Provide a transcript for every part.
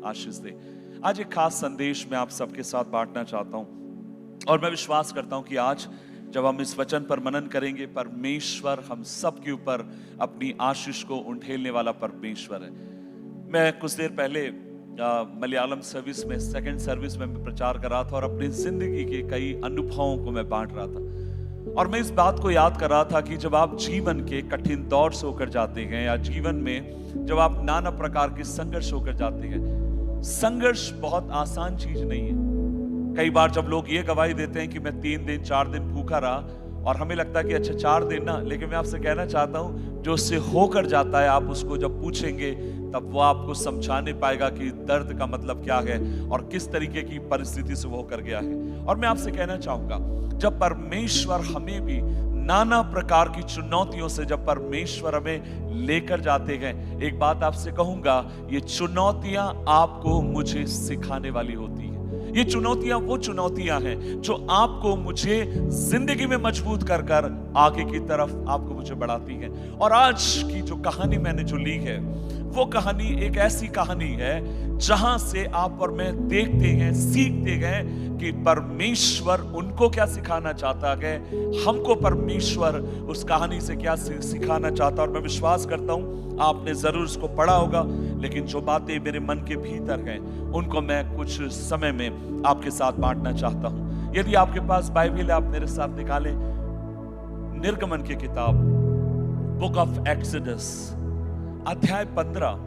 आशीष दे। आज एक खास संदेश मैं आप सबके साथ बांटना चाहता हूं और मैं विश्वास करता हूं कि आज जब हम इस वचन पर मनन करेंगे, परमेश्वर हम सब के ऊपर अपनी आशीष को उंडेलने वाला परमेश्वर है। मैं कुछ देर पहले मलयालम सर्विस में, सेकंड सर्विस में प्रचार कर रहा था और अपनी जिंदगी के कई अनुभवों को मैं बांट रहा था और मैं इस बात को याद कर रहा था कि जब आप जीवन के कठिन दौर से होकर जाते हैं या जीवन में जब आप नाना प्रकार के संघर्ष होकर जाते हैं, संघर्ष बहुत आसान चीज नहीं है। कई बार जब लोग ये गवाही देते हैं कि मैं 3 दिन 4 दिन भूखा रहा और हमें लगता है कि अच्छा 4 दिन ना, लेकिन मैं आपसे कहना चाहता हूं जो उससे होकर जाता है, आप उसको जब पूछेंगे तब वो आपको समझा नहीं पाएगा कि दर्द का मतलब क्या है और किस तरीके की परिस्थिति से वो होकर गया है। और मैं आपसे कहना चाहूंगा, जब परमेश्वर हमें भी नाना प्रकार की चुनौतियों से जब परमेश्वर हमें लेकर जाते हैं, एक बात आपसे कहूंगा, ये चुनौतियां आपको मुझे सिखाने वाली होती है। ये चुनौतियां वो चुनौतियां हैं जो आपको मुझे जिंदगी में मजबूत कर कर आगे की तरफ आपको मुझे बढ़ाती हैं। और आज की जो कहानी मैंने जो ली है, वो कहानी एक ऐसी कहानी है जहां से आप और मैं देखते हैं, सीखते हैं कि परमेश्वर उनको क्या सिखाना चाहता है, हमको परमेश्वर उस कहानी से क्या सिखाना चाहता। और मैं विश्वास करता हूं आपने जरूर उसको पढ़ा होगा, लेकिन जो बातें मेरे मन के भीतर हैं उनको मैं कुछ समय में आपके साथ बांटना चाहता हूं। यदि आपके पास बाइबल है, आप मेरे साथ निकालें निर्गमन की किताब, बुक ऑफ एक्सोडस, अध्याय 15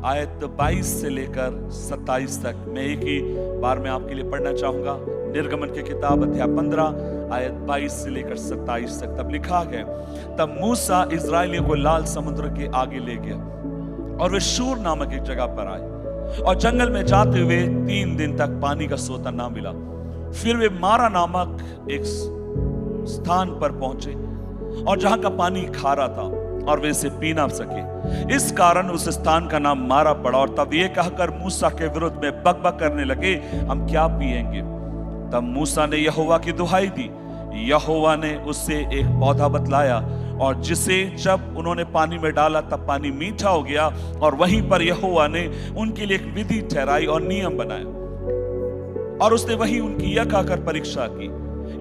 आयत 22 से लेकर 27 तक। मैं एक ही बार में आपके लिए पढ़ना चाहूंगा। निर्गमन की किताब अध्याय 15 आयत 22 से लेकर 27 तक। तब लिखा है, तब मूसा इस्राएलियों को लाल समुद्र के आगे ले गया और वे शूर नामक एक जगह पर आए और जंगल में जाते हुए 3 दिन तक पानी का सोता ना मिला। फिर वे मारा नामक एक स्थान पर पहुंचे और जहां का पानी खारा था और वे इसे पी ना सके, इस कारण उस स्थान का नाम मारा पड़ा। और तब ये कहकर मूसा के विरुद्ध में बकबक करने लगे, हम क्या पिएंगे? तब मूसा ने यहोवा की दुहाई दी। यहोवा ने उससे एक पौधा बतलाया और जिसे जब उन्होंने पानी में डाला तब पानी मीठा हो गया। और वहीं पर यहोवा ने उनके लिए एक विधि ठहराई और नियम बनाया और उसने वही उनकी यह कहकर परीक्षा की,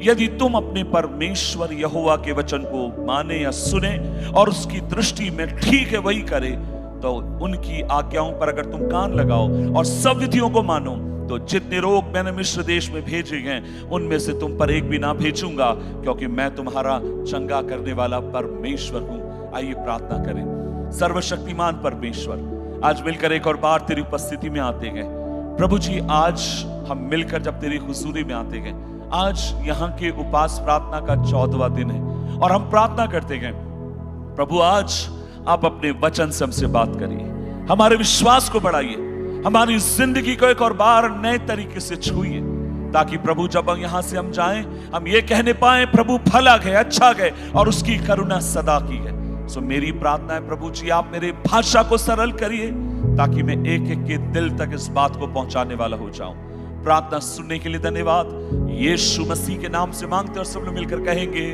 यदि तुम अपने परमेश्वर यहोवा के वचन को माने या सुने और उसकी दृष्टि में ठीक है वही करे, तो उनकी आज्ञाओं पर अगर तुम कान लगाओ और सब विधियों को मानो, तो जितने रोग मैंने मिस्र देश में भेजे हैं उनमें से तुम पर एक भी ना भेजूंगा, क्योंकि मैं तुम्हारा चंगा करने वाला परमेश्वर हूं। आइए प्रार्थना करें। सर्वशक्तिमान परमेश्वर, आज मिलकर एक और बार तेरी उपस्थिति में आते हैं। प्रभु जी, आज हम मिलकर जब तेरी हुजूरी में आते हैं, आज यहाँ के उपास प्रार्थना का 14वां दिन है और हम प्रार्थना करते हैं प्रभु, आज आप अपने वचन से हमसे बात करिए, हमारे विश्वास को बढ़ाइए, हमारी जिंदगी को एक और बार नए तरीके से छूइए, ताकि प्रभु जब यहाँ से हम जाएं, हम ये कहने पाए प्रभु भला गए, अच्छा गए और उसकी करुणा सदा की है। सो मेरी प्रार्थना है प्रभु जी, आप मेरे भाषा को सरल करिए ताकि मैं एक एक के दिल तक इस बात को पहुंचाने वाला हो जाऊं। प्रार्थना सुनने के लिए धन्यवाद। यीशु मसीह के नाम से मांगते और सब लोग मिलकर कहेंगे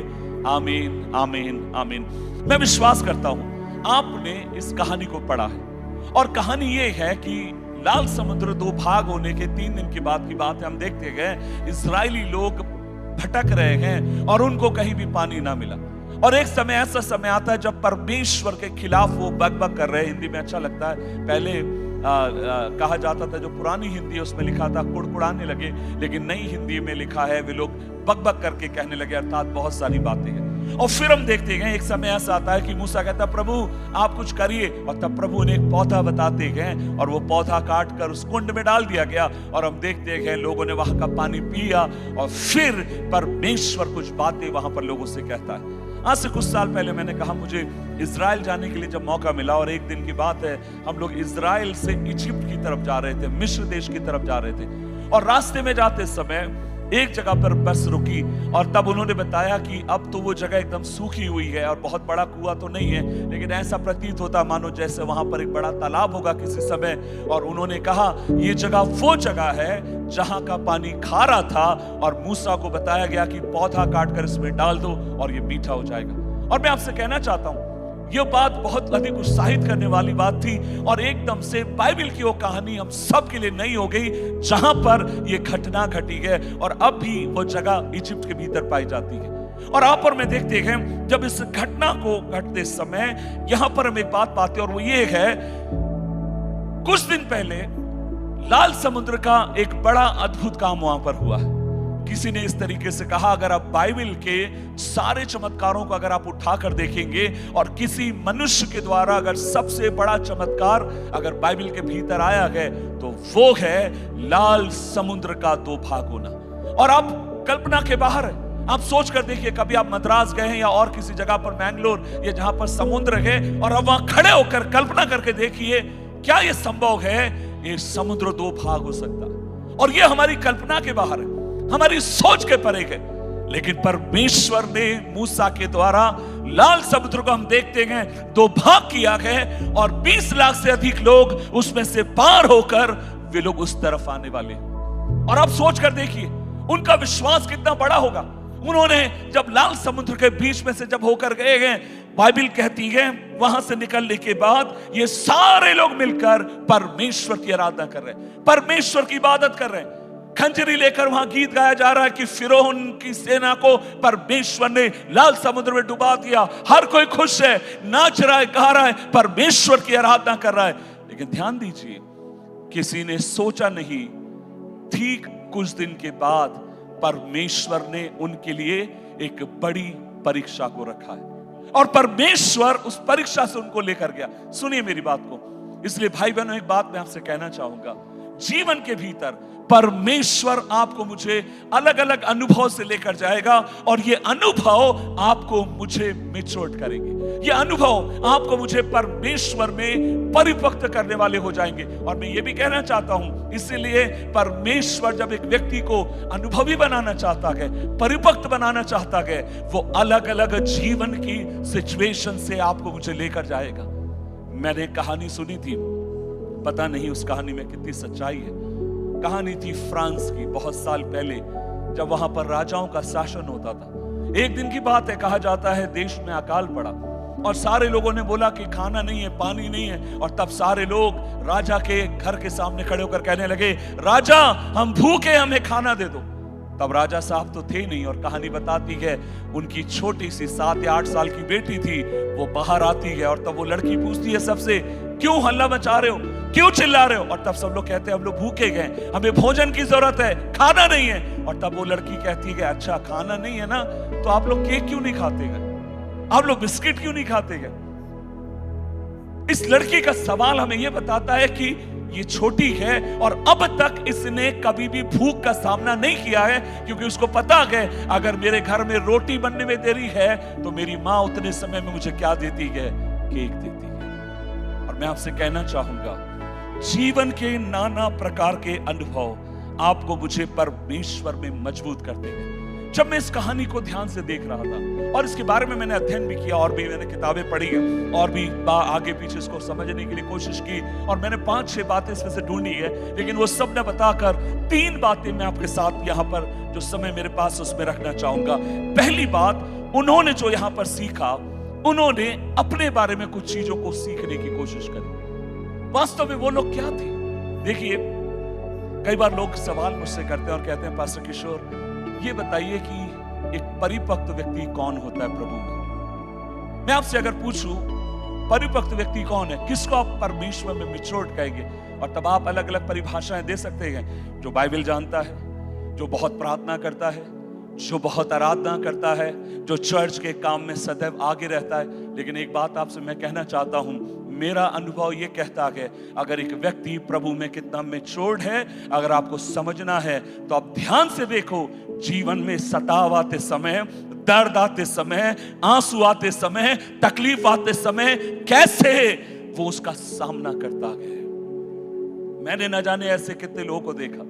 आमीन, आमीन, आमीन। मैं विश्वास करता हूं आपने इस कहानी को पढ़ा है और कहानी ये है कि लाल समुद्र 2 भाग होने के 3 दिन के बाद की बात है। हम देखते गए इजरायली लोग भटक रहे हैं और उनको कहीं भी पानी ना मिला और एक समय ऐसा समय आता है जब परमेश्वर के खिलाफ वो बकबक कर रहे हैं। हिंदी में अच्छा लगता है, पहले कहा जाता था, जो पुरानी हिंदी है उसमें लिखा था कुड़कुड़ाने लगे, लेकिन नई हिंदी में लिखा है वे लोग बकबक करके कहने लगे, अर्थात बहुत सारी बातें हैं। और फिर हम देखते हैं एक समय ऐसा आता है कि मूसा कहता है प्रभु आप कुछ करिए, और तब प्रभु ने एक पौधा बताते हैं और वो पौधा काट कर उस कुंड में डाल दिया गया और हम देखते हैं लोगों ने वहां का पानी पिया और फिर परमेश्वर कुछ बातें वहां पर लोगों से कहता है। आज से कुछ साल पहले मैंने कहा मुझे इजराइल जाने के लिए जब मौका मिला और एक दिन की बात है, हम लोग इजराइल से इजिप्ट की तरफ जा रहे थे, मिस्र देश की तरफ जा रहे थे और रास्ते में जाते समय एक जगह पर बस रुकी और तब उन्होंने बताया कि अब तो वो जगह एकदम सूखी हुई है और बहुत बड़ा कुआं तो नहीं है, लेकिन ऐसा प्रतीत होता मानो जैसे वहां पर एक बड़ा तालाब होगा किसी समय। और उन्होंने कहा ये जगह वो जगह है जहां का पानी खारा था और मूसा को बताया गया कि पौधा काट कर इसमें डाल दो और ये मीठा हो जाएगा। और मैं आपसे कहना चाहता हूं ये बात बहुत अधिक उत्साहित करने वाली बात थी और एकदम से बाइबल की वो कहानी हम सब के लिए नई हो गई जहां पर ये घटना घटी है और अब भी वो जगह इजिप्ट के भीतर पाई जाती है। और आप और मैं देखते हैं जब इस घटना को घटते समय यहां पर हम एक बात पाते हैं और वो ये है, कुछ दिन पहले लाल समुद्र का एक बड़ा अद्भुत काम वहां पर हुआ है। किसी ने इस तरीके से कहा, अगर आप बाइबल के सारे चमत्कारों को अगर आप उठाकर देखेंगे और किसी मनुष्य के द्वारा अगर सबसे बड़ा चमत्कार अगर बाइबल के भीतर आया है तो वो है लाल समुद्र का दो भाग होना। और आप कल्पना के बाहर है। आप सोच कर देखिए, कभी आप मद्रास गए हैं या और किसी जगह पर, मैंगलोर या जहां पर समुद्र है, और अब वहां खड़े होकर कल्पना करके देखिए क्या यह संभव है, ये समुद्र दो भाग हो सकता। और ये हमारी कल्पना के बाहर है, हमारी सोच के परे है। लेकिन परमेश्वर ने मूसा के द्वारा लाल समुद्र को हम देखते हैं दो भाग किया है और 20 लाख से अधिक लोग उसमें से पार होकर वे लोग उस तरफ आने वाले। और आप सोच कर देखिए उनका विश्वास कितना बड़ा होगा। उन्होंने जब लाल समुद्र के बीच में से जब होकर गए हैं, बाइबल कहती है वहां से निकलने के बाद ये सारे लोग मिलकर परमेश्वर की आराधना कर रहे हैं, परमेश्वर की इबादत कर रहे हैं। खंजरी लेकर वहां गीत गाया जा रहा है कि फिरौन की सेना को परमेश्वर ने लाल समुद्र में डुबा दिया। हर कोई खुश है, नाच रहा है, गा रहा है, परमेश्वर की आराधना कर रहा है। लेकिन ध्यान दीजिए, किसी ने सोचा नहीं, ठीक कुछ दिन के बाद परमेश्वर ने उनके लिए एक बड़ी परीक्षा को रखा है और परमेश्वर उस परीक्षा से उनको लेकर गया। सुनिए मेरी बात को। इसलिए भाई बहनों, एक बात मैं आपसे कहना चाहूंगा, जीवन के भीतर परमेश्वर आपको मुझे अलग अलग अनुभव से लेकर जाएगा और ये अनुभव आपको मुझे मैच्योर करेंगे। ये अनुभव आपको मुझे परमेश्वर में परिपक्व करने वाले हो जाएंगे। और मैं ये भी कहना चाहता हूं, इसीलिए परमेश्वर जब एक व्यक्ति को अनुभवी बनाना चाहता है, परिपक्व बनाना चाहता है, वो अलग अलग जीवन की सिचुएशन से आपको मुझे लेकर जाएगा। मैंने एक कहानी सुनी थी, पता नहीं उस कहानी में कितनी सच्चाई है। कहानी थी फ्रांस की, बहुत साल पहले, जब वहां पर राजाओं का शासन होता था। एक दिन की बात है, कहा जाता है देश में अकाल पड़ा और सारे लोगों ने बोला कि खाना नहीं है, पानी नहीं है। और तब सारे लोग राजा के घर के सामने खड़े होकर कहने लगे, राजा हम भूखे, हमें खाना दे दो। तब राजा साहब तो थे नहीं और कहानी बताती है उनकी छोटी सी 7 या 8 साल की बेटी थी, वो बाहर आती है और तब वो लड़की पूछती है सबसे, क्यों हल्ला मचा रहे हो, क्यों चिल्ला रहे हो? और तब सब लोग कहते हैं हम लोग भूखे गए, हमें भोजन की जरूरत है, खाना नहीं है। और तब वो लड़की कहती है अच्छा खाना नहीं है ना, तो आप लोग केक क्यों नहीं खाते गए, आप लोग बिस्किट क्यों नहीं खाते गए? इस लड़की का सवाल हमें यह बताता है कि ये छोटी है और अब तक इसने कभी भी भूख का सामना नहीं किया है, क्योंकि उसको पता है अगर मेरे घर में रोटी बनने में देरी है तो मेरी माँ उतने समय में मुझे क्या देती है, केक देती है। और मैं आपसे कहना चाहूंगा, जीवन के नाना प्रकार के अनुभव आपको मुझे परमेश्वर में मजबूत करते हैं। जब मैं इस कहानी को ध्यान से देख रहा था और इसके बारे में मैंने अध्ययन भी किया और भी मैंने किताबें पढ़ी है और भी आगे पीछे इसको समझने के लिए कोशिश की और मैंने 5-6 बातें इसमें से ढूंढी है, लेकिन वो सब न बताकर 3 बातें मैं आपके साथ यहाँ पर जो समय मेरे पास उसमें रखना चाहूंगा। पहली बात, उन्होंने जो यहाँ पर सीखा, उन्होंने अपने बारे में कुछ चीजों को सीखने की कोशिश करी। वास्तव में वो लोग क्या थे? देखिए, कई बार लोग सवाल मुझसे करते हैं और कहते हैं पास्टर किशोर ये बताइए कि एक परिपक्व व्यक्ति कौन होता है प्रभु में? मैं आपसे अगर पूछूं परिपक्व व्यक्ति कौन है, किसको आप परमेश्वर में मैच्योर्ड कहेंगे? और तब आप अलग अलग परिभाषाएं दे सकते हैं। जो बाइबल जानता है, जो बहुत प्रार्थना करता है, जो बहुत आराधना करता है, जो चर्च के काम में सदैव आगे रहता है। लेकिन एक बात आपसे मैं कहना चाहता हूं, मेरा अनुभव यह कहता है अगर एक व्यक्ति प्रभु में कितना मैच्योर्ड है, अगर आपको समझना है तो आप ध्यान से देखो, जीवन में सताव आते समय, दर्द आते समय, आंसू आते समय, तकलीफ आते समय कैसे वो उसका सामना करता है। मैंने न जाने ऐसे कितने लोगों को देखा,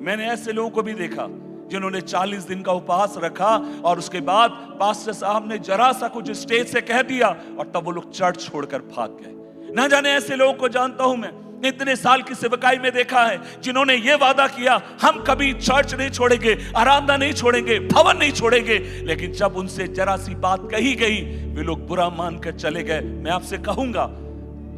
मैंने ऐसे लोगों को भी देखा जिन्होंने 40 दिन का उपवास रखा और उसके बाद पास्टर साहब ने जरा सा कुछ स्टेज से कह दिया और तब वो लोग चर्च छोड़कर भाग गए। ना जाने ऐसे लोगों को जानता हूं मैं, इतने साल की सेवकाई में देखा है जिन्होंने ये वादा किया हम कभी चर्च नहीं छोड़ेंगे, आराधना नहीं छोड़ेंगे, भवन नहीं छोड़ेंगे, लेकिन जब उनसे जरा सी बात कही गई वे लोग बुरा मानकर चले गए। मैं आपसे कहूंगा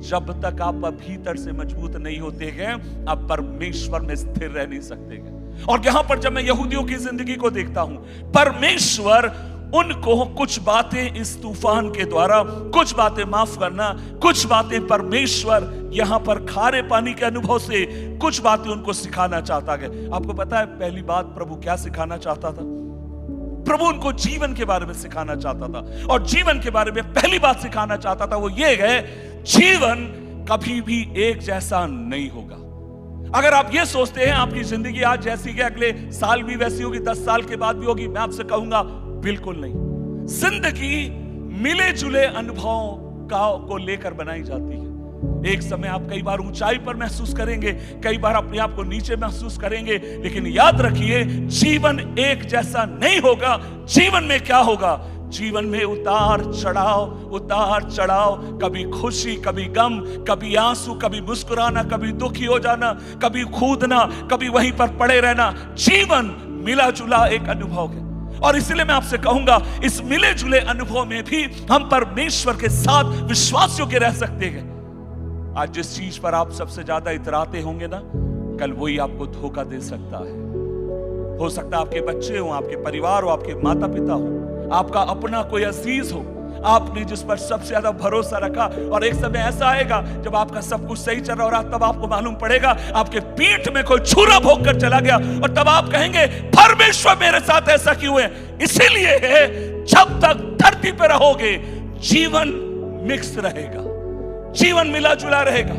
जब तक आप भीतर से मजबूत नहीं होते हैं आप परमेश्वर में स्थिर रह नहीं सकते हैं। और यहां पर जब मैं यहूदियों की जिंदगी को देखता हूं, परमेश्वर उनको कुछ बातें इस तूफान के द्वारा, कुछ बातें माफ करना, कुछ बातें परमेश्वर यहां पर खारे पानी के अनुभव से कुछ बातें उनको सिखाना चाहता है। आपको पता है पहली बात प्रभु क्या सिखाना चाहता था? प्रभु उनको जीवन के बारे में सिखाना चाहता था, और जीवन के बारे में पहली बात सिखाना चाहता था वो ये है, जीवन कभी भी एक जैसा नहीं होगा। अगर आप ये सोचते हैं आपकी जिंदगी आज जैसी है अगले साल भी वैसी होगी, 10 साल के बाद भी होगी, मैं आपसे कहूंगा बिल्कुल नहीं। जिंदगी मिले जुले अनुभव को लेकर बनाई जाती है। एक समय आप कई बार ऊंचाई पर महसूस करेंगे, कई बार अपने आप को नीचे महसूस करेंगे, लेकिन याद रखिए जीवन एक जैसा नहीं होगा। जीवन में क्या होगा? जीवन में उतार चढ़ाव, कभी खुशी, कभी गम, कभी आंसू, कभी मुस्कुराना, कभी दुखी हो जाना, कभी कूदना, कभी वहीं पर पड़े रहना। जीवन मिला जुला एक अनुभव है, और इसलिए मैं आपसे कहूंगा इस मिले जुले अनुभव में भी हम परमेश्वर के साथ विश्वासियों के रह सकते हैं। आज जिस चीज पर आप सबसे ज्यादा इतराते होंगे ना, कल वही आपको धोखा दे सकता है। हो सकता है आपके बच्चे हो, आपके परिवार हो, आपके माता पिता हो, आपका अपना कोई अजीज हो, आपने जिस पर सबसे ज्यादा भरोसा रखा, और एक समय ऐसा आएगा जब आपका सब कुछ सही चल रहा होगा, तब आपको मालूम पड़ेगा आपके पीठ में कोई छुरा भोंक कर चला गया, और तब आप कहेंगे परमेश्वर मेरे साथ ऐसा क्यों है? इसीलिए है जब तक धरती पर रहोगे जीवन मिक्स रहेगा, जीवन मिला जुला रहेगा,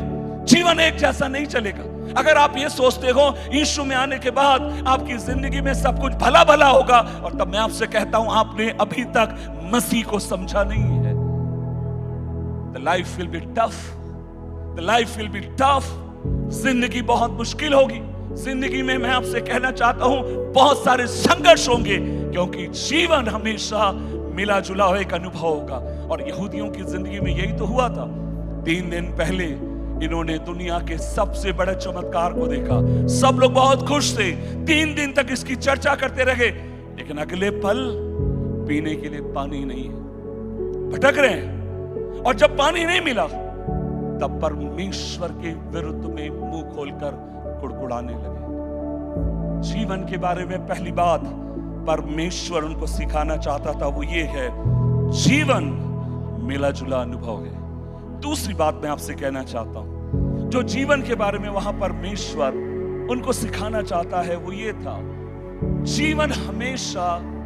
जीवन एक जैसा नहीं चलेगा। अगर आप ये सोचते हो यीशु में आने के बाद आपकी जिंदगी में सब कुछ भला भला होगा, और तब मैं आपसे कहता हूं आपने अभी तक मसीह को समझा नहीं है। The life will be tough. The life will be tough. जिंदगी बहुत मुश्किल होगी। जिंदगी में मैं आपसे कहना चाहता हूं बहुत सारे संघर्ष होंगे, क्योंकि जीवन हमेशा मिला जुला एक अनुभव होगा। और यहूदियों की जिंदगी में यही तो हुआ था। 3 दिन पहले इन्होंने दुनिया के सबसे बड़े चमत्कार को देखा, सब लोग बहुत खुश थे, 3 दिन तक इसकी चर्चा करते रहे, लेकिन अगले पल पीने के लिए पानी नहीं है, भटक रहे हैं। और जब पानी नहीं मिला तब परमेश्वर के विरुद्ध में मुंह खोलकर कुड़कुड़ाने लगे। जीवन के बारे में पहली बात परमेश्वर उनको सिखाना चाहता था वो ये है, जीवन मिला जुला अनुभव है। दूसरी बात मैं आपसे कहना चाहता हूं, जो जीवन के बारे में वहां परमेश्वर उनको सिखाना चाहता है वो ये था, जीवन हमेशा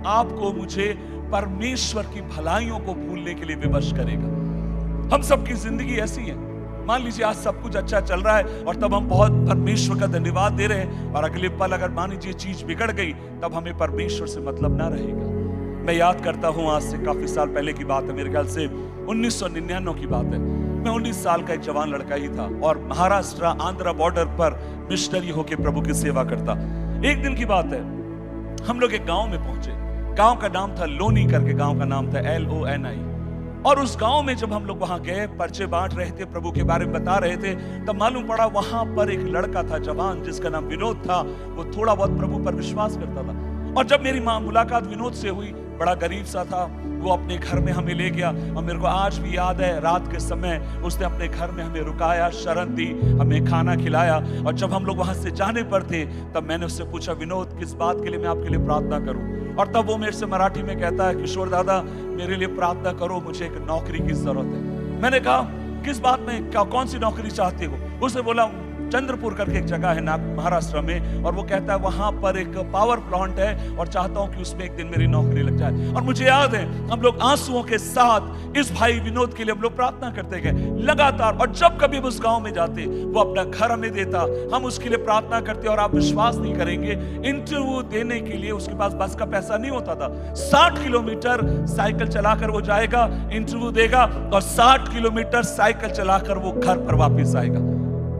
आपको मुझे परमेश्वर की भलाइयों को भूलने के लिए विवश करेगा। हम सबकी जिंदगी ऐसी है, मान लीजिए आज सब कुछ अच्छा चल रहा है और तब हम बहुत परमेश्वर का धन्यवाद दे रहे हैं, और अगले पल अगर मान लीजिए चीज बिगड़ गई तब हमें परमेश्वर से मतलब ना रहेगा। मैं याद करता हूं आज से काफी साल पहले की बात है, मेरे ख्याल से 1999 की बात है। मैं 19 साल का एक जवान लड़का ही था और महाराष्ट्र आंध्र बॉर्डर पर मिशनरी होकर प्रभु की सेवा करता। एक दिन की बात है, हम लोग एक गांव में पहुंचे। गांव का नाम था लोनी करके, गांव का नाम था LONI। और उस गांव में जब हम लोग वहां गए, पर्चे बांट रहे थे, प्रभु के बारे में बता रहे थे, तब मालूम पड़ा वहां पर एक लड़का था जवान, जिसका नाम विनोद था। वो थोड़ा बहुत प्रभु पर विश्वास करता था। और जब मेरी मुलाकात विनोद से हुई, बड़ा गरीब सा था, वो अपने घर में हमें ले गया। और मेरे को आज भी याद है, रात के समय उसने अपने घर में हमें रुकाया, शरण दी, हमें खाना खिलाया। और जब हम लोग वहां से जाने पर थे तब मैंने उससे पूछा, विनोद किस बात के लिए मैं आपके लिए प्रार्थना करूं? और तब वो मेरे से मराठी में कहता है, किशोर दादा मेरे लिए प्रार्थना करो, मुझे एक नौकरी की जरूरत है। मैंने कहा किस बात में, क्या कौन सी नौकरी चाहते हो? उसने बोला चंद्रपुर करके एक जगह है महाराष्ट्र में, और वो कहता है वहां पर एक पावर प्लांट है और चाहता हूं कि उसमें एक दिन मेरी नौकरी लग जाए। और मुझे याद है हम लोग आंसुओं के साथ इस भाई विनोद के लिए हम लोग प्रार्थना करते गए लगातार। और जब कभी उस गांव में जाते वो अपना घर हमें देता, हम उसके लिए प्रार्थना करते। और आप विश्वास नहीं करेंगे, इंटरव्यू देने के लिए उसके पास बस का पैसा नहीं होता था। 60 किलोमीटर साइकिल चलाकर वो जाएगा, इंटरव्यू देगा, और 60 किलोमीटर साइकिल चलाकर वो घर पर वापिस आएगा।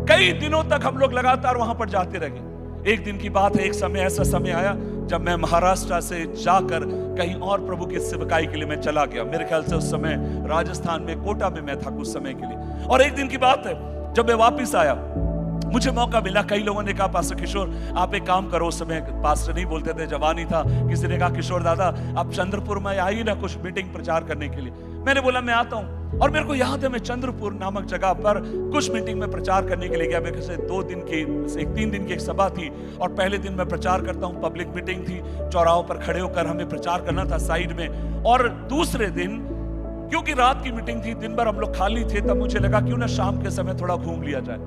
कई दिनों तक हम लोग लगातार वहां पर जाते रहे। एक दिन की बात है, एक समय ऐसा समय आया जब मैं महाराष्ट्र से जाकर कहीं और प्रभु की सेवकाई के लिए मैं चला गया। मेरे ख्याल से उस समय राजस्थान में कोटा में मैं था कुछ समय के लिए। और एक दिन की बात है, जब मैं वापिस आया मुझे मौका मिला, कई लोगों ने कहा पास्टर किशोर आप एक काम करो, उस समय पास्टर नहीं बोलते थे, जवान ही था, किसी ने कहा किशोर दादा आप चंद्रपुर में आइए ना कुछ मीटिंग प्रचार करने के लिए। मैंने बोला मैं आता हूं, और मेरे को याद है मैं चंद्रपुर नामक जगह पर कुछ मीटिंग में प्रचार करने के लिए गया। मेरे से 2 दिन की 3 दिन की एक सभा थी, और पहले दिन मैं प्रचार करता हूं, पब्लिक मीटिंग थी, चौराहों पर खड़े होकर हमें प्रचार करना था साइड में। और दूसरे दिन क्योंकि रात की मीटिंग थी, दिन भर हम लोग खाली थे, तब मुझे लगा क्यों ना शाम के समय थोड़ा घूम लिया जाए।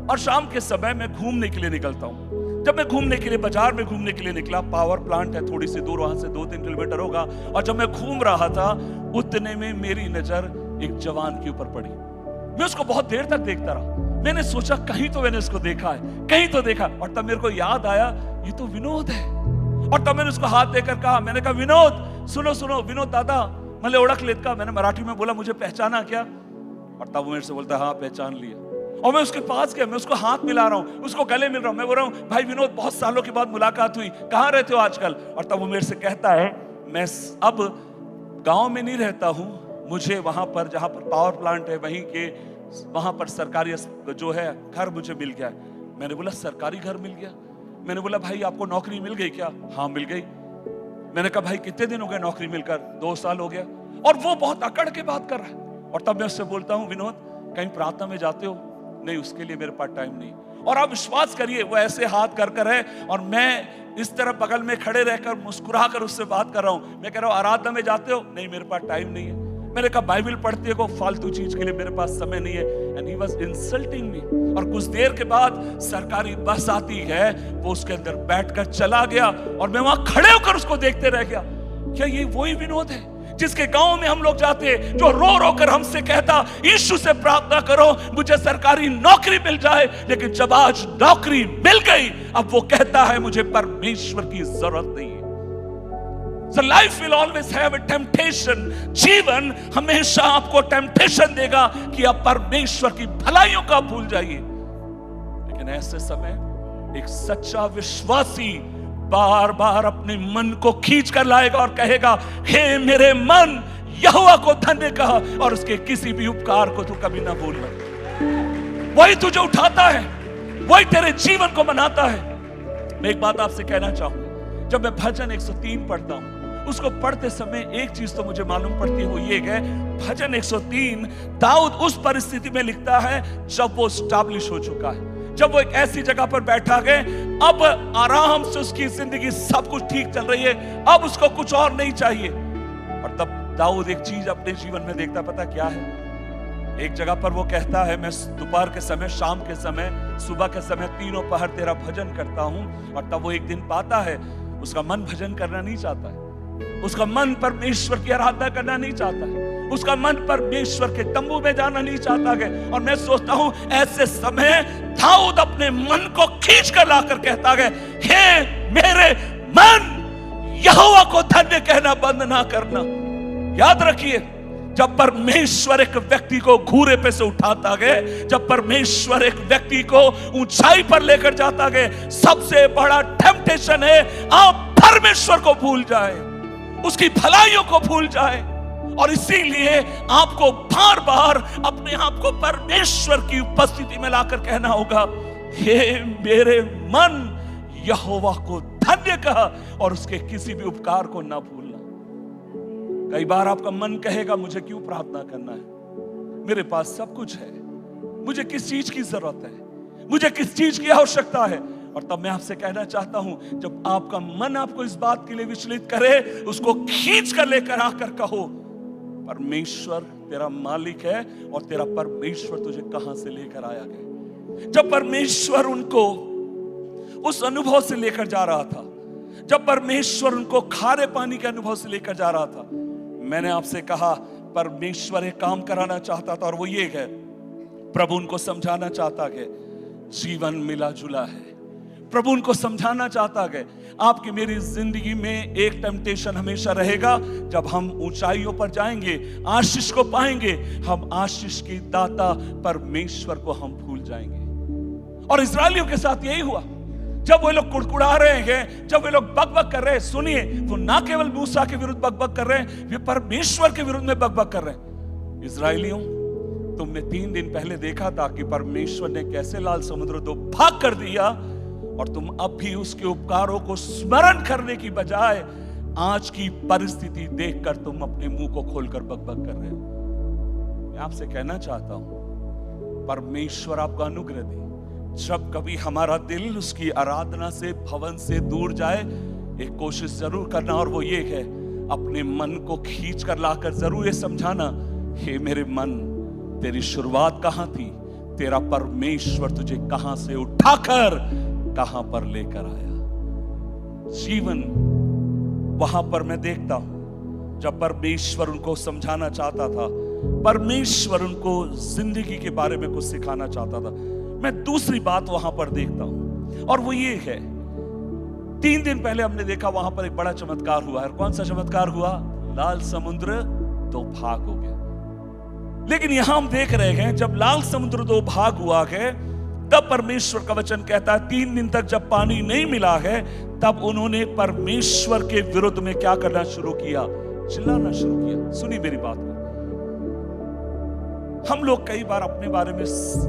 और शाम के समय मैं घूमने के लिए निकलता हूं। जब मैं घूमने के लिए बाजार में घूमने के लिए निकला, पावर प्लांट है थोड़ी सी दूर, वहां से 2-3 किलोमीटर होगा, और जब मैं घूम रहा था उतने में मेरी नजर एक जवान के ऊपर पड़ी। मैं उसको बहुत देर तक देखता रहा। मैंने सोचा कहीं तो मैंने उसको देखा है, कहीं तो देखा, और तब मेरे को याद आया ये तो विनोद है। और तब मैंने उसको हाथ देकर कहा, मैंने कहा विनोद सुनो सुनो, विनोद दादा मैले ओळख लेत का? मैंने मराठी में बोला मुझे पहचाना क्या? और तब वो मेरे से बोलता हाँ पहचान लिया। और मैं उसके पास गया, मैं उसको हाथ मिला रहा हूं, उसको गले मिल रहा हूं, मैं बोल रहा हूं भाई विनोद बहुत सालों के बाद मुलाकात हुई, कहां रहते हो आजकल? और तब वो मेरे से कहता है मैं अब गांव में नहीं रहता हूं, मुझे वहां पर जहां पर पावर प्लांट है वहीं के वहां पर सरकारी जो है घर मुझे मिल गया। मैंने बोला सरकारी घर मिल गया? मैंने बोला भाई आपको नौकरी मिल गई क्या? हाँ मिल गई। मैंने कहा भाई कितने दिन हो गए नौकरी मिलकर? 2 साल हो गया। और वो बहुत अकड़ के बात कर रहा है। और तब मैं उससे बोलता हूं विनोद कहीं प्रार्थना में जाते हो? नहीं उसके लिए मेरे पास टाइम नहीं। और आप विश्वास करिए वो ऐसे हाथ कर है, और मैं इस तरह बगल में खड़े रहकर मुस्कुरा कर उससे बात कर रहा हूं। मैं कह रहा हूं आराधना में जाते हो? नहीं मेरे पास टाइम नहीं है। मैंने कहा बाइबल पढ़ते हो? फालतू चीज के लिए मेरे पास समय नहीं है। And he was insulting me. और कुछ देर के बाद सरकारी बस आती है, वो उसके अंदर बैठकर चला गया, और मैं वहां खड़े होकर उसको देखते रह गया। क्या ये वही विनोद है जिसके गांव में हम लोग जाते, जो रो रो कर हमसे कहता यीशु से प्रार्थना करो मुझे सरकारी नौकरी मिल जाए? लेकिन जब आज नौकरी मिल गई, अब वो कहता है मुझे परमेश्वर की जरूरत नहीं है। So life will always have a temptation. जीवन हमेशा आपको टेम्पटेशन देगा कि आप परमेश्वर की भलाइयों का भूल जाइए। लेकिन ऐसे समय एक सच्चा विश्वासी बार बार अपने मन को खींच कर लाएगा और कहेगा हे मेरे मन यहोवा को धन्य कहा, और उसके किसी भी उपकार को तू कभी ना भूलना। वही तुझे उठाता है, वही तेरे जीवन को बनाता है। मैं एक बात आपसे कहना चाहूंगा, जब मैं भजन 103 पढ़ता हूं, उसको पढ़ते समय एक चीज तो मुझे मालूम पड़ती है, वो ये है भजन 103 दाऊद उस परिस्थिति में लिखता है जब वो स्टैब्लिश हो चुका है, जब वो एक ऐसी जगह पर बैठा गए, अब आराम से उसकी जिंदगी सब कुछ ठीक चल रही है, अब उसको कुछ और नहीं चाहिए। और तब दाऊद एक चीज अपने जीवन में देखता, पता क्या है? एक जगह पर वो कहता है मैं दोपहर के समय, शाम के समय, सुबह के समय तीनों पहर तेरा भजन करता हूं। और तब वो एक दिन पाता है उसका मन भजन करना नहीं चाहता है, उसका मन परमेश्वर की आराधना करना नहीं चाहता है, उसका मन परमेश्वर के तंबू में जाना नहीं चाहता है। और मैं सोचता हूं ऐसे समय दाऊद अपने मन को खींच कर लाकर कहता है हे मेरे मन यहोवा को धन्य कहना बंद ना करना। याद रखिए जब परमेश्वर एक व्यक्ति को घूरे पे से उठाता है, जब परमेश्वर एक व्यक्ति को ऊंचाई पर लेकर जाता है, सबसे बड़ा टेम्पटेशन है आप परमेश्वर को भूल जाए, उसकी भलाइयों को भूल जाए। और इसीलिए आपको बार बार अपने आप को परमेश्वर की उपस्थिति में लाकर कहना होगा हे मेरे मन यहोवा को धन्य कहा, और उसके किसी भी उपकार को ना भूलना। कई बार आपका मन कहेगा मुझे क्यों प्रार्थना करना है, मेरे पास सब कुछ है, मुझे किस चीज की जरूरत है, मुझे किस चीज की आवश्यकता है। और तब मैं आपसे कहना चाहता हूं जब आपका मन आपको इस बात के लिए विचलित करे, उसको खींच कर लेकर आकर कहो परमेश्वर तेरा मालिक है, और तेरा परमेश्वर तुझे कहां से लेकर आया गया। जब परमेश्वर उनको उस अनुभव से लेकर जा रहा था, जब परमेश्वर उनको खारे पानी के अनुभव से लेकर जा रहा था, मैंने आपसे कहा परमेश्वर एक काम कराना चाहता था, और वो ये है प्रभु उनको समझाना चाहता है जीवन मिला जुला है। प्रभु उनको समझाना चाहता है आपकी मेरी जिंदगी में एक टेम्पटेशन हमेशा रहेगा, जब हम ऊंचाइयों पर जाएंगे, आशीष को पाएंगे, हम आशीष की दाता परमेश्वर को हम भूल जाएंगे। और इस्राएलियों के साथ यही हुआ। जब वो लोग कुड़कुड़ा रहे हैं, जब वे लोग बकबक कर रहे हैं, सुनिए वो ना केवल मूसा के विरुद्ध बकबक कर रहे हैं, वे परमेश्वर के विरुद्ध में बकबक कर रहे हैं। इस्राएलियों तुमने 3 दिन पहले देखा था कि परमेश्वर ने कैसे लाल समुद्र दो भाग कर दिया, और तुम अब भी उसके उपकारों को स्मरण करने की बजाय आज की परिस्थिति देखकर तुम अपने मुंह को खोलकर बकबक कर रहे हो। मैं आपसे कहना चाहता हूं, परमेश्वर आपको अनुग्रह दे। जब कभी हमारा दिल उसकी आराधना से, भवन से दूर जाए, एक कोशिश जरूर करना, और वो ये है, अपने मन को खींच कर लाकर जरूर ये समझाना, हे मेरे मन, तेरी शुरुआत कहां थी? तेरा परमेश्वर तुझे कहां से उठाकर कहां पर लेकर आया। जीवन वहां पर मैं देखता हूं, जब परमेश्वर उनको समझाना चाहता था, परमेश्वर उनको जिंदगी के बारे में कुछ सिखाना चाहता था, मैं दूसरी बात वहां पर देखता हूं, और वो ये है, 3 दिन पहले हमने देखा वहां पर एक बड़ा चमत्कार हुआ है। कौन सा चमत्कार हुआ? लाल समुद्र 2 भाग हो गया। लेकिन यहां हम देख रहे हैं, जब लाल समुद्र 2 भाग हुआ है, तब परमेश्वर का वचन कहता है 3 दिन तक जब पानी नहीं मिला है, तब उन्होंने परमेश्वर के विरुद्ध में क्या करना शुरू किया? चिल्लाना शुरू किया। सुनी मेरी बात को। हम लोग कई बार अपने बारे में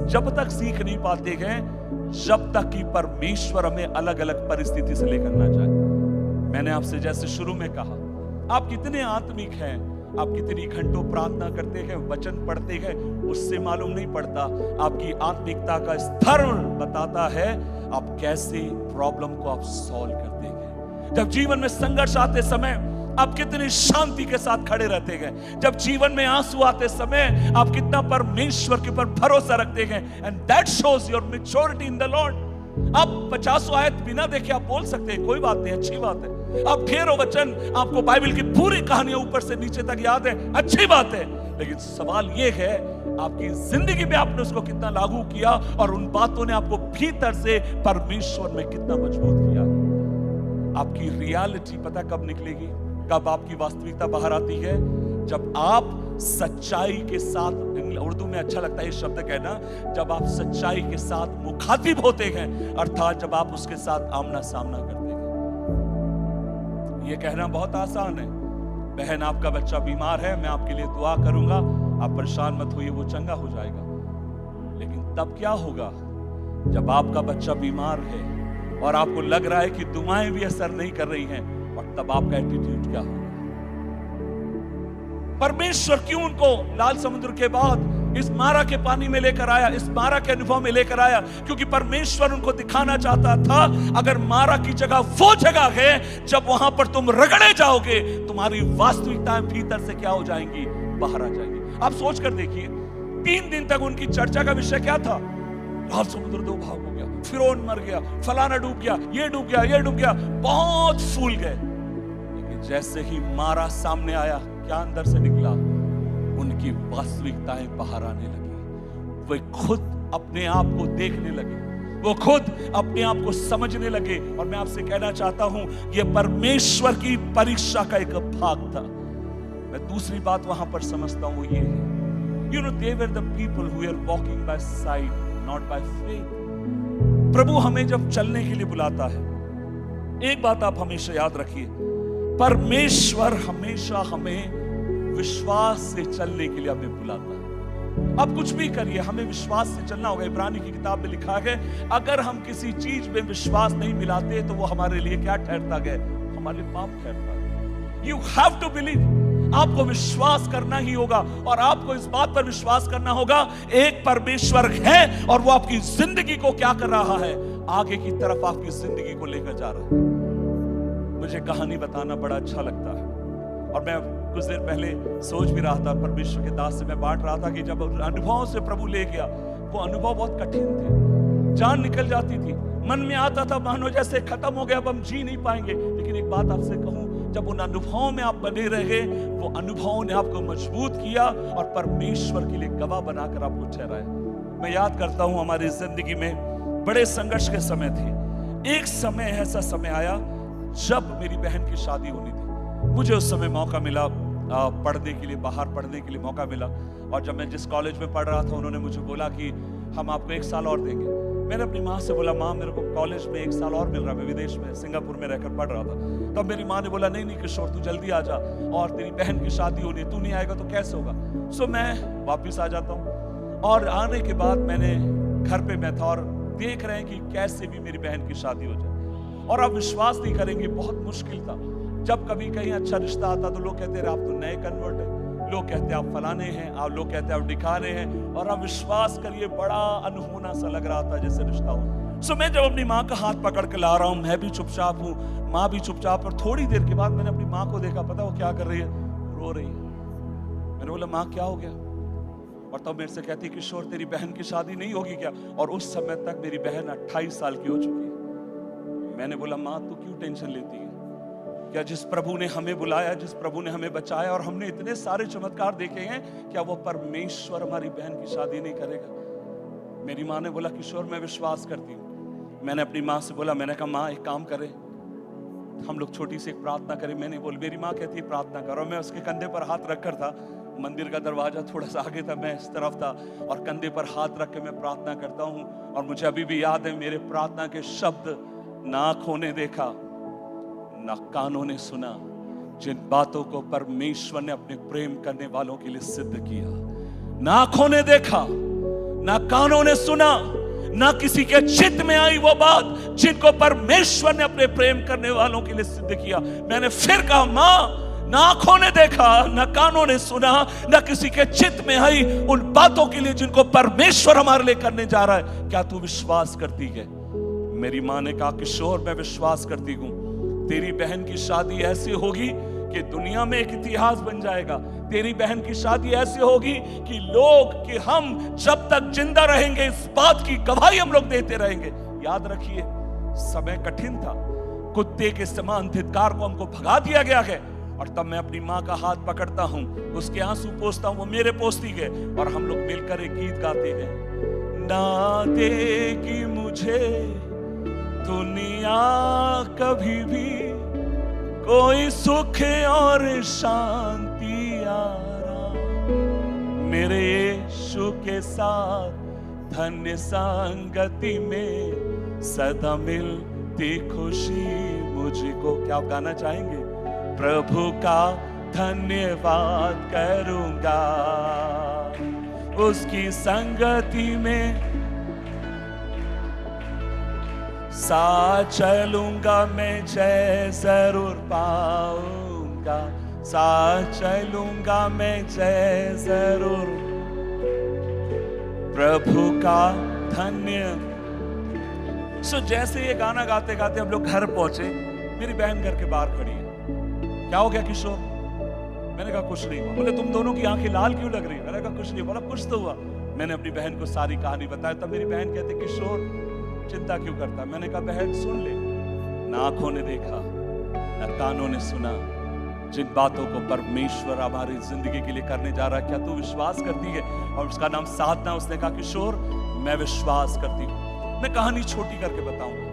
जब तक सीख नहीं पाते हैं, जब तक कि परमेश्वर हमें अलग अलग परिस्थिति से लेकर ना जाए। मैंने आपसे जैसे शुरू में कहा, आप कितने आत्मिक हैं, आप कितनी घंटों प्रार्थना करते हैं, वचन पढ़ते हैं, उससे मालूम नहीं पड़ता। आपकी आत्मिकता का स्तर बताता है आप कैसे प्रॉब्लम को आप सॉल्व करते हैं। जब जीवन में संघर्ष आते समय आप कितनी शांति के साथ खड़े रहते हैं। जब जीवन में आंसू आते समय आप कितना परमेश्वर के ऊपर भरोसा रखते हैं। And that shows your maturity in the Lord. आप 50 आयत बिना देखे आप बोल सकते हैं, कोई बात नहीं, अच्छी बात है। आप ढेरों वचन, आपको बाइबल की पूरी कहानियां ऊपर से नीचे तक याद है, अच्छी बात है। लेकिन सवाल यह है, आपकी जिंदगी में आपने उसको कितना लागू किया, और उन बातों ने आपको भीतर से परमेश्वर में कितना मजबूत किया। आपकी रियलिटी पता कब निकलेगी, कब आपकी वास्तविकता बाहर आती है? जब आप सच्चाई के साथ, उर्दू में अच्छा लगता है ये शब्द कहना, जब आप सच्चाई के साथ मुखातिब होते हैं, अर्थात जब आप उसके साथ आमना सामना करते हैं। ये कहना बहुत आसान है, बहन आपका बच्चा बीमार है, मैं आपके लिए दुआ करूंगा, आप परेशान मत होइए, वो चंगा हो जाएगा। लेकिन तब क्या होगा जब आपका बच्चा बीमार है और आपको लग रहा है कि दुआएं भी असर नहीं कर रही हैं, और तब आपका एटीट्यूड क्या होगा? परमेश्वर क्यों उनको लाल समुद्र के बाद इस मारा के पानी में लेकर आया, इस मारा के अनुभव में लेकर आया? क्योंकि परमेश्वर उनको दिखाना चाहता था, अगर मारा की जगह वो जगह है जब वहां पर तुम रगड़े जाओगे, तुम्हारी वास्तविकताएं भीतर से क्या हो जाएंगी? बाहर आ जाएंगी। आप सोच कर देखिए, 3 दिन तक उनकी चर्चा का विषय क्या था? लाल समुद्र 2 भाग हो गया, फिरौन मर गया, फलाना डूब गया, ये डूब गया, ये डूब गया, बहुत फूल गए। लेकिन जैसे ही मारा सामने आया, क्या अंदर से निकला? उनकी वास्तविकताएं बाहर आने लगी। वे खुद अपने आप को देखने लगे, वो खुद अपने आप को समझने लगे। और मैं आपसे कहना चाहता हूं, यह परमेश्वर की परीक्षा का एक भाग था। मैं दूसरी बात वहां पर समझता हूं, वो ये है, you know, they were the people who were walking by sight, not by faith. प्रभु हमें जब चलने के लिए बुलाता है, एक बात आप हमेशा याद रखिए, परमेश्वर हमेशा हमें विश्वास से चलने के लिए हमें बुलाता है। आप कुछ भी करिए, हमें विश्वास से चलना होगा। इब्रानी की किताब में लिखा है, अगर हम किसी चीज में विश्वास नहीं मिलाते तो वो हमारे लिए क्या ठहरता है? हमारे पाप ठहरता है। यू हैव टू बिलीव, आपको विश्वास करना ही होगा, और आपको इस बात पर विश्वास करना होगा, एक परमेश्वर है और वो आपकी जिंदगी को क्या कर रहा है? आगे की तरफ आपकी जिंदगी को लेकर जा रहा है। मुझे कहानी बताना बड़ा अच्छा लगता है, और मैं कुछ देर पहले सोच भी रहा था, परमेश्वर के दास से मैं बांट रहा था कि जब अनुभव से प्रभु ले गया, वो अनुभव बहुत कठिन थे, जान निकल जाती थी, मन में आता था मानो जैसे खत्म हो गया, अब हम जी नहीं पाएंगे। लेकिन एक बात आपसे कहूं, जब उन अनुभवों में आप बने रहे, वो अनुभवों ने आपको मजबूत किया और परमेश्वर के लिए गवाह बनाकर आपको ठहराया। मैं याद करता हूं, हमारी जिंदगी में बड़े संघर्ष के समय थे। एक समय ऐसा समय आया जब मेरी बहन की शादी होनी थी। मुझे उस समय मौका मिला पढ़ने के लिए, बाहर पढ़ने के लिए मौका मिला। और जब मैं जिस कॉलेज में पढ़ रहा था, उन्होंने मुझे बोला कि हम आपको 1 साल और देंगे। मैंने अपनी माँ से बोला, माँ मेरे को कॉलेज में 1 साल और मिल रहा है, मैं विदेश में सिंगापुर में रहकर पढ़ रहा था। तब मेरी माँ ने बोला, नहीं नहीं किशोर, तू जल्दी आ जा, और तेरी बहन की शादी होनी है, तू नहीं आएगा तो कैसे होगा? सो मैं वापिस आ जाता हूँ। और आने के बाद मैंने घर पे मैं था और देख रहे हैं कि कैसे भी मेरी बहन की शादी हो जाए। और आप विश्वास नहीं करेंगे, बहुत मुश्किल था। जब कभी कहीं अच्छा रिश्ता आता तो लोग कहते हैं आप तो नए कन्वर्ट है, लोग कहते हैं आप फलाने हैं, आप लोग कहते हैं आप ढिकाने हैं। और आप विश्वास करिए बड़ा अनहोना सा लग रहा था जैसे रिश्ता हो। सो मैं जब अपनी माँ का हाथ पकड़ के ला रहा हूँ, मैं भी चुपचाप हूँ, माँ भी चुपचाप। और थोड़ी देर के बाद मैंने अपनी माँ को देखा, पता वो क्या कर रही है? रो रही है। मैंने बोला माँ क्या हो गया? और तब मेरे से कहती किशोर तेरी बहन की शादी नहीं होगी क्या? और उस समय तक मेरी बहन 28 साल की हो चुकी है। मैंने बोला माँ तू क्यों टेंशन लेती है? क्या जिस प्रभु ने हमें बुलाया, जिस प्रभु ने हमें बचाया और हमने इतने सारे चमत्कार देखे हैं, क्या वो परमेश्वर हमारी बहन की शादी नहीं करेगा? मेरी माँ ने बोला किशोर मैं विश्वास करती हूँ। मैंने अपनी माँ से बोला, मैंने कहा माँ एक काम करें, हम लोग छोटी सी एक प्रार्थना करें। मैंने बोल, मेरी माँ कहती है प्रार्थना करो। मैं उसके कंधे पर हाथ रखकर था, मंदिर का दरवाजा थोड़ा सा आगे था, मैं इस तरफ था और कंधे पर हाथ रख के मैं प्रार्थना करता हूँ। और मुझे अभी भी याद है मेरे प्रार्थना के शब्द, ना आंखों ने देखा ना कानों ने सुना, जिन बातों को परमेश्वर ने अपने प्रेम करने वालों के लिए सिद्ध किया। ना आंखों ने देखा ना कानों ने सुना, ना किसी के चित्त में आई वो बात जिनको परमेश्वर ने अपने प्रेम करने वालों के लिए सिद्ध किया। मैंने फिर कहा माँ, ना आंखों ने देखा ना कानों ने सुना, ना किसी के चित्त में आई उन बातों के लिए जिनको परमेश्वर हमारे लिए करने जा रहा है। क्या तू विश्वास करती है? मेरी माँ ने कहा किशोर मैं विश्वास करती हूँ, तेरी बहन की शादी ऐसी होगी कि दुनिया में एक इतिहास बन जाएगा। तेरी बहन की शादी ऐसी होगी कि लोग, कि हम जब तक जिंदा रहेंगे इस बात की गवाही हम लोग देते रहेंगे। याद रखिए समय कठिन था, कुत्ते के समान धिक्कार को हमको भगा दिया गया है। और तब मैं अपनी माँ का हाथ पकड़ता हूँ, उसके आंसू पोंछता हूँ, वो मेरे पोंछती है और हम लोग मिलकर एक गीत गाते हैं। ना देगी मुझे दुनिया कभी भी कोई सुख और शांति आराम, मेरे यीशु के साथ धन्य संगति में सदा मिलती खुशी मुझको। क्या आप गाना चाहेंगे? प्रभु का धन्यवाद करूंगा, उसकी संगति में साथ चलूंगा, मैं जय जरूर पाऊंगा, साथ चलूंगा मैं जय जरूर। प्रभु का धन्य। सो जैसे ये गाना गाते गाते हम लोग घर पहुंचे, मेरी बहन घर के बाहर खड़ी है। क्या हो गया किशोर? मैंने कहा कुछ नहीं हुआ। बोले तुम दोनों की आंखें लाल क्यों लग रही? मैंने कहा कुछ नहीं। बोला कुछ तो हुआ। मैंने अपनी बहन को सारी कहानी बताई। तब मेरी बहन कहते किशोर चिंता क्यों करता? मैंने कहा बहन सुन ले, ना आंखों ने देखा ना कानों ने सुना, जिन बातों को परमेश्वर हमारी जिंदगी के लिए करने जा रहा है, क्या तू विश्वास करती है? और उसका नाम साधना। उसने कहा किशोर मैं विश्वास करती हूँ। मैं कहानी छोटी करके बताऊंगा।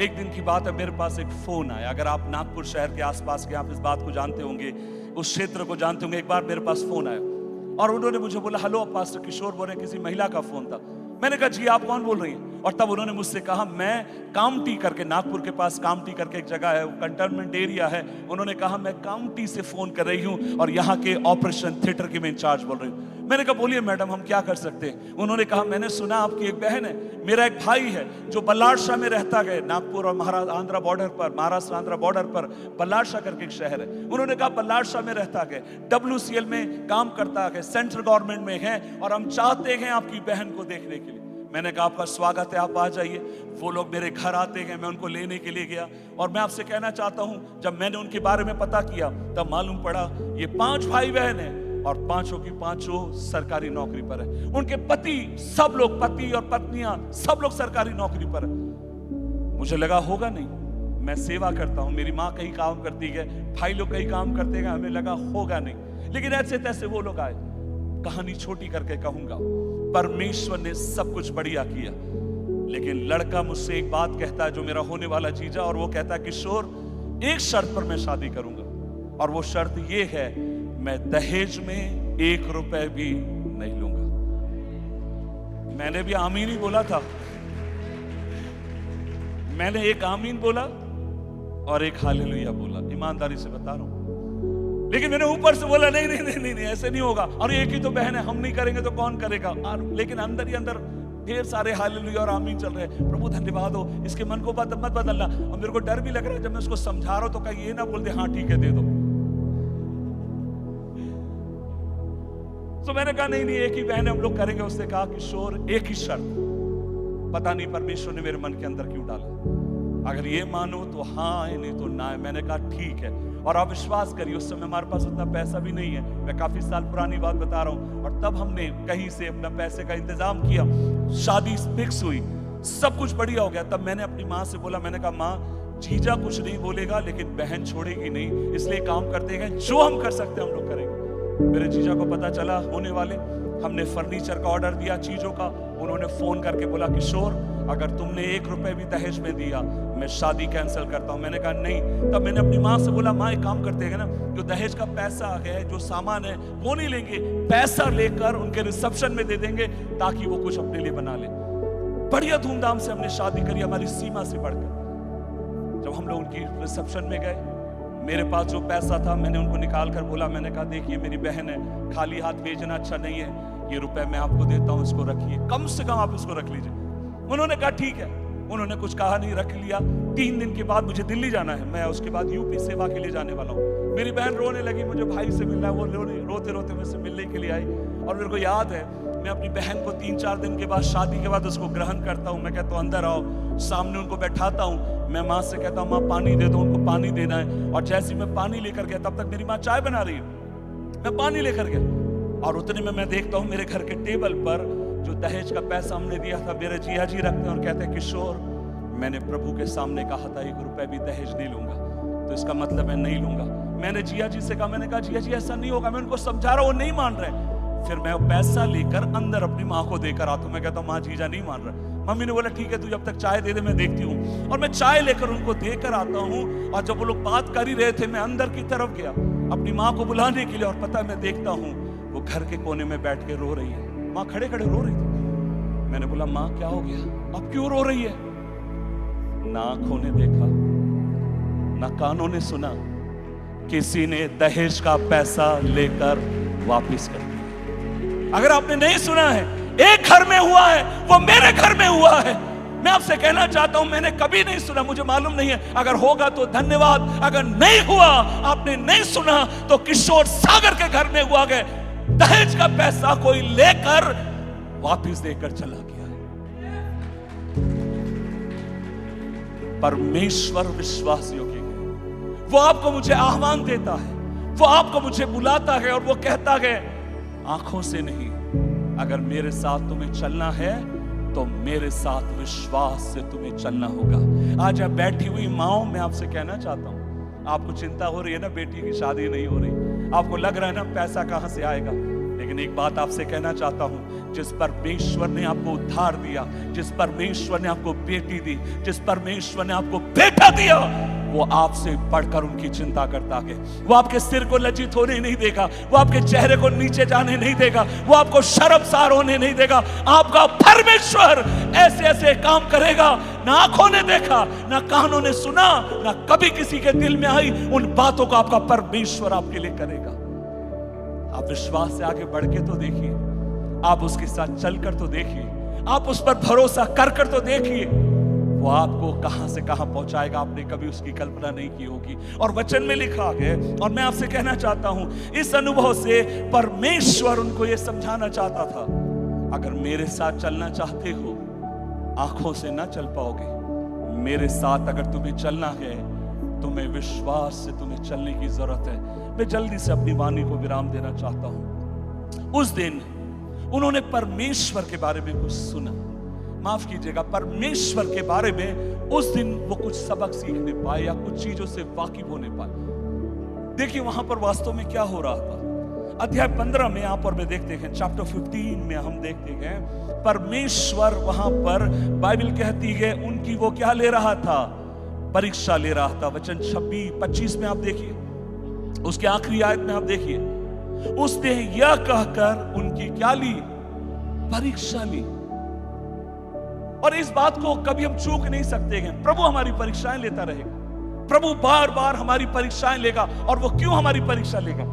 एक दिन की बात है, मेरे पास एक फोन आया। अगर आप नागपुर शहर के आसपास के, आप इस बात को जानते होंगे, उस क्षेत्र को जानते होंगे। एक बार मेरे पास फोन आया और उन्होंने मुझे बोला हेलो पास्टर किशोर बोल रहे हैं। किसी महिला का फोन था। मैंने कहा जी आप कौन बोल रही हैं? और तब उन्होंने मुझसे कहा मैं कामटी करके, नागपुर के पास कामटी करके एक जगह है, वो कंटोनमेंट एरिया है। उन्होंने कहा मैं कामटी से फोन कर रही हूँ और यहाँ के ऑपरेशन थिएटर की मैं इंचार्ज बोल रही हूँ। मैंने कहा बोलिए मैडम हम क्या कर सकते हैं? उन्होंने कहा मैंने सुना आपकी एक बहन है, मेरा एक भाई है जो बल्लारशाह में रहता है, नागपुर और महाराष्ट्र आंध्र बॉर्डर पर, महाराष्ट्र आंध्र बॉर्डर पर बल्लारशाह करके एक शहर है। उन्होंने कहा बल्लारशाह में रहता है, WCL में काम करता है, सेंट्रल गवर्नमेंट में है और हम चाहते हैं आपकी बहन को देखने के लिए। मैंने कहा आपका स्वागत है, आप आ जाइए। वो लोग मेरे घर आते हैं, मैं उनको लेने के लिए गया। और मैं आपसे कहना चाहता हूं, जब मैंने उनके बारे में पता किया तब मालूम पड़ा ये 5 भाई बहन हैं और पांचों की पांचों सरकारी नौकरी पर है। उनके पति, सब लोग, पति और पत्नियां सब लोग सरकारी नौकरी पर है। मुझे लगा होगा नहीं, मैं सेवा करता हूं, मेरी माँ कहीं काम करती है, भाई लोग कहीं काम करते हैं, हमें लगा होगा नहीं। लेकिन ऐसे तैसे वो लोग आए। कहानी छोटी करके कहूंगा, परमेश्वर ने सब कुछ बढ़िया किया। लेकिन लड़का मुझसे एक बात कहता है जो मेरा होने वाला जीजा, और वो कहता है किशोर एक शर्त पर मैं शादी करूंगा, और वो शर्त ये है मैं दहेज में 1 रुपए भी नहीं लूंगा। मैंने भी आमीन ही बोला था। मैंने एक आमीन बोला और एक हालेलुया बोला। ईमानदारी से बता रहा हूं, लेकिन मैंने ऊपर से बोला नहीं नहीं नहीं नहीं, नहीं ऐसे नहीं होगा, और एक ही तो बहन है, हम नहीं करेंगे तो कौन करेगा। लेकिन अंदर ही अंदर ढेर सारे हालेलुया और आमीन चल रहे हैं। प्रभु धन्यवाद हो, इसके मन को मत बदलना। और मेरे को डर भी लग रहा है जब मैं उसको समझा रहा हूं तो कहीं ये ना बोल दे हाँ ठीक है दे दो। तो मैंने कहा नहीं नहीं एक ही बहन है, हम लोग करेंगे। उसने कहा किशोर एक ही शर्त, पता नहीं परमेश्वर ने मेरे मन के अंदर क्यों डाला, अगर ये मानो तो हाँ है, नहीं तो ना है। मैंने कहा ठीक है। और आप विश्वास करिए उस समय हमारे पास उतना पैसा भी नहीं है, मैं काफी साल पुरानी बात बता रहा हूं। और तब हमने कहीं से अपना पैसे का इंतजाम किया, शादी फिक्स हुई, सब कुछ बढ़िया हो गया। तब मैंने अपनी माँ से बोला, मैंने कहा माँ जीजा कुछ नहीं बोलेगा लेकिन बहन छोड़ेगी नहीं, इसलिए काम करते हैं, जो हम कर सकते हैं हम लोग करेंगे। मेरे जीजा को पता चला होने वाले, हमने फर्नीचर का ऑर्डर दिया, चीजों का। उन्होंने फोन करके बोला किशोर अगर तुमने 1 रुपए भी दहेज में दिया मैं शादी कैंसिल करता हूं। मैंने कहा नहीं। तब मैंने अपनी माँ से बोला माँ एक काम करते हैं ना, जो दहेज का पैसा है, जो सामान है वो नहीं लेंगे, पैसा लेकर उनके रिसेप्शन में दे देंगे ताकि वो कुछ अपने लिए बना ले। बढ़िया धूमधाम से हमने शादी करी, हमारी सीमा से बढ़कर। जब हम लोग उनकी रिसेप्शन में गए, मेरे पास जो पैसा था मैंने उनको निकाल कर बोला, मैंने कहा देखिए मेरी बहन है, खाली हाथ भेजना अच्छा नहीं है, ये रुपए मैं आपको देता हूं, इसको रखिए, कम से कम आप इसको रख लीजिए। उन्होंने कहा ठीक है। उन्होंने कुछ कहा नहीं, रख लिया। 3 दिन के बाद मुझे दिल्ली जाना है, मैं उसके बाद यूपी सेवा के लिए जाने वाला हूँ। मेरी बहन रोने लगी, मुझे भाई से मिलना है, वो रोते रोते मुझसे मिलने के लिए आई। और मेरे को याद है मैं अपनी बहन को 3-4 दिन के बाद, शादी के बाद उसको ग्रहण करता हूँ। मैं कहता हूँ अंदर आओ, सामने उनको बैठाता हूँ, मैं माँ से कहता हूँ माँ पानी दे दो, उनको पानी देना है। और जैसे मैं पानी लेकर गया तब तक मेरी माँ चाय बना रही है, मैं पानी लेकर गया और उतने में मैं देखता हूँ मेरे घर के टेबल पर जो दहेज का पैसा हमने दिया था मेरे जिया जी रखते हैं और कहते हैं किशोर मैंने प्रभु के सामने कहा था 1 रुपए भी दहेज नहीं लूंगा, तो इसका मतलब मैं नहीं लूंगा। मैंने जिया जी से कहा, मैंने कहा जिया जी ऐसा नहीं होगा, मैं उनको समझा रहा हूँ, वो नहीं मान रहे। फिर मैं पैसा लेकर अंदर अपनी माँ को देकर आता हूँ, मैं कहता हूँ माँ जीजा नहीं मान रहा। मम्मी ने बोला ठीक है तू जब तक चाय दे दे मैं देखती हूँ। और मैं चाय लेकर उनको देकर आता हूँ। और जब वो लोग बात कर ही रहे थे मैं अंदर की तरफ गया अपनी माँ को बुलाने के लिए, और पता मैं देखता हूँ वो घर के कोने में बैठ के रो रही है। माँ खड़े खड़े रो रही थी। मैंने बोला माँ क्या हो गया, अब क्यों रो रही है? ना आंखों ने देखा ना कानों ने सुना, किसी ने दहेज का पैसा लेकर वापस कर दिया। अगर आपने नहीं सुना है, एक घर में हुआ है, वो मेरे घर में हुआ है। मैं आपसे कहना चाहता हूं मैंने कभी नहीं सुना, मुझे मालूम नहीं है, अगर होगा तो धन्यवाद, अगर नहीं हुआ, आपने नहीं सुना तो किशोर सागर के घर में हुआ है, दहेज का पैसा कोई लेकर वापस देकर चला गया। परमेश्वर विश्वास योग्य है, वो आपको मुझे आह्वान देता है, वो आपको मुझे बुलाता है और वो कहता है आंखों से नहीं, अगर मेरे साथ तुम्हें चलना है तो मेरे साथ विश्वास से तुम्हें चलना होगा। आज आप बैठी हुई माओ, मैं आपसे कहना चाहता हूं, आपको चिंता हो रही है ना बेटी की शादी नहीं हो रही, आपको लग रहा है ना पैसा कहां से आएगा, लेकिन एक बात आपसे कहना चाहता हूं, जिस परमेश्वर ने आपको उद्धार दिया, जिस परमेश्वर ने आपको बेटी दी, जिस परमेश्वर ने आपको बेटा दिया, वो आपसे बढ़कर उनकी चिंता करता है। वो आपके सिर को लज्जित होने नहीं देगा, वो आपके चेहरे को नीचे जाने नहीं देगा, वो आपको शर्मसार होने नहीं देगा। आपका परमेश्वर ऐसे ऐसे काम करेगा, ना आंखों ने देखा, ना कानों ने सुना, ना कभी किसी के दिल में आई, उन बातों को आपका परमेश्वर आपके लिए करेगा। आप विश्वास से आगे बढ़ के तो देखिए, आप उसके साथ चलकर तो देखिए, आप उस पर भरोसा कर कर तो देखिए, वो आपको कहां से कहां पहुंचाएगा, आपने कभी उसकी कल्पना नहीं की होगी। और वचन में लिखा है, और मैं आपसे कहना चाहता हूं, इस अनुभव से परमेश्वर उनको यह समझाना चाहता था, अगर मेरे साथ चलना चाहते हो, आंखों से ना चल पाओगे, मेरे साथ अगर तुम्हें चलना है, तुम्हें विश्वास से तुम्हें चलने की जरूरत है। मैं जल्दी से अपनी वाणी को विराम देना चाहता हूं। उस दिन उन्होंने परमेश्वर के बारे में कुछ सुना, माफ कीजिएगा, परमेश्वर के बारे में उस दिन वो कुछ सबक सीखने पाए या कुछ चीजों से वाकिफ होने पाए। देखिए वहां पर वास्तव में क्या हो रहा था। अध्याय 15 में यहां पर में देखते हैं, चैप्टर 15 में हम देखते हैं, परमेश्वर वहां पर बाइबल कहती है उनकी वो क्या ले रहा था, परीक्षा ले रहा था। वचन 26-25 में आप देखिए, उसके आखिरी आयत में आप देखिए, उसने यह कहकर उनकी क्या ली, परीक्षा ली। और इस बात को कभी हम चूक नहीं सकते हैं, प्रभु हमारी परीक्षाएं लेता रहेगा, प्रभु बार बार हमारी परीक्षाएं लेगा। और वो क्यों हमारी परीक्षा लेगा?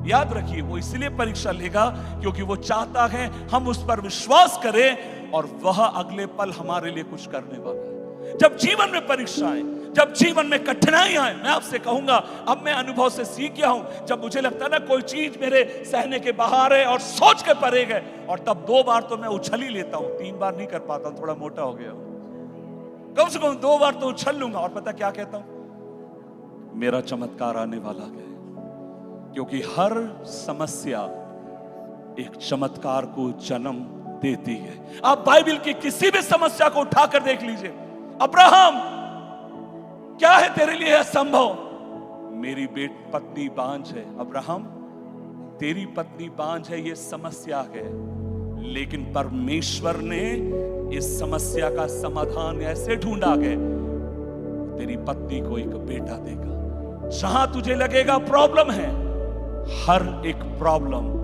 याद रखिए, वो इसलिए परीक्षा लेगा क्योंकि वो चाहता है हम उस पर विश्वास करें और वह अगले पल हमारे लिए कुछ करने वाला है। जब जीवन में परीक्षाएं, जब जीवन में कठिनाइयां आए, मैं आपसे कहूंगा, अब मैं अनुभव से सीख गया हूं, जब मुझे लगता है ना कोई चीज मेरे सहने के बाहर है और सोच के परे गए, और तब 2 बार तो मैं उछल ही लेता हूं, 3 बार नहीं कर पाता, थोड़ा मोटा हो गया हूं। कम से कम 2 बार तो उछल लूंगा। और पता क्या कहता हूं? मेरा चमत्कार आने वाला है, क्योंकि हर समस्या एक चमत्कार को जन्म देती है। आप बाइबल की किसी भी समस्या को उठाकर देख लीजिए। अब्राहम, क्या है तेरे लिए असंभव? मेरी पत्नी बांझ है। अब्राहम, तेरी पत्नी बांझ है, ये समस्या है, लेकिन परमेश्वर ने इस समस्या का समाधान ऐसे ढूंढा है, तेरी पत्नी को एक बेटा देगा। जहां तुझे लगेगा प्रॉब्लम है, हर एक प्रॉब्लम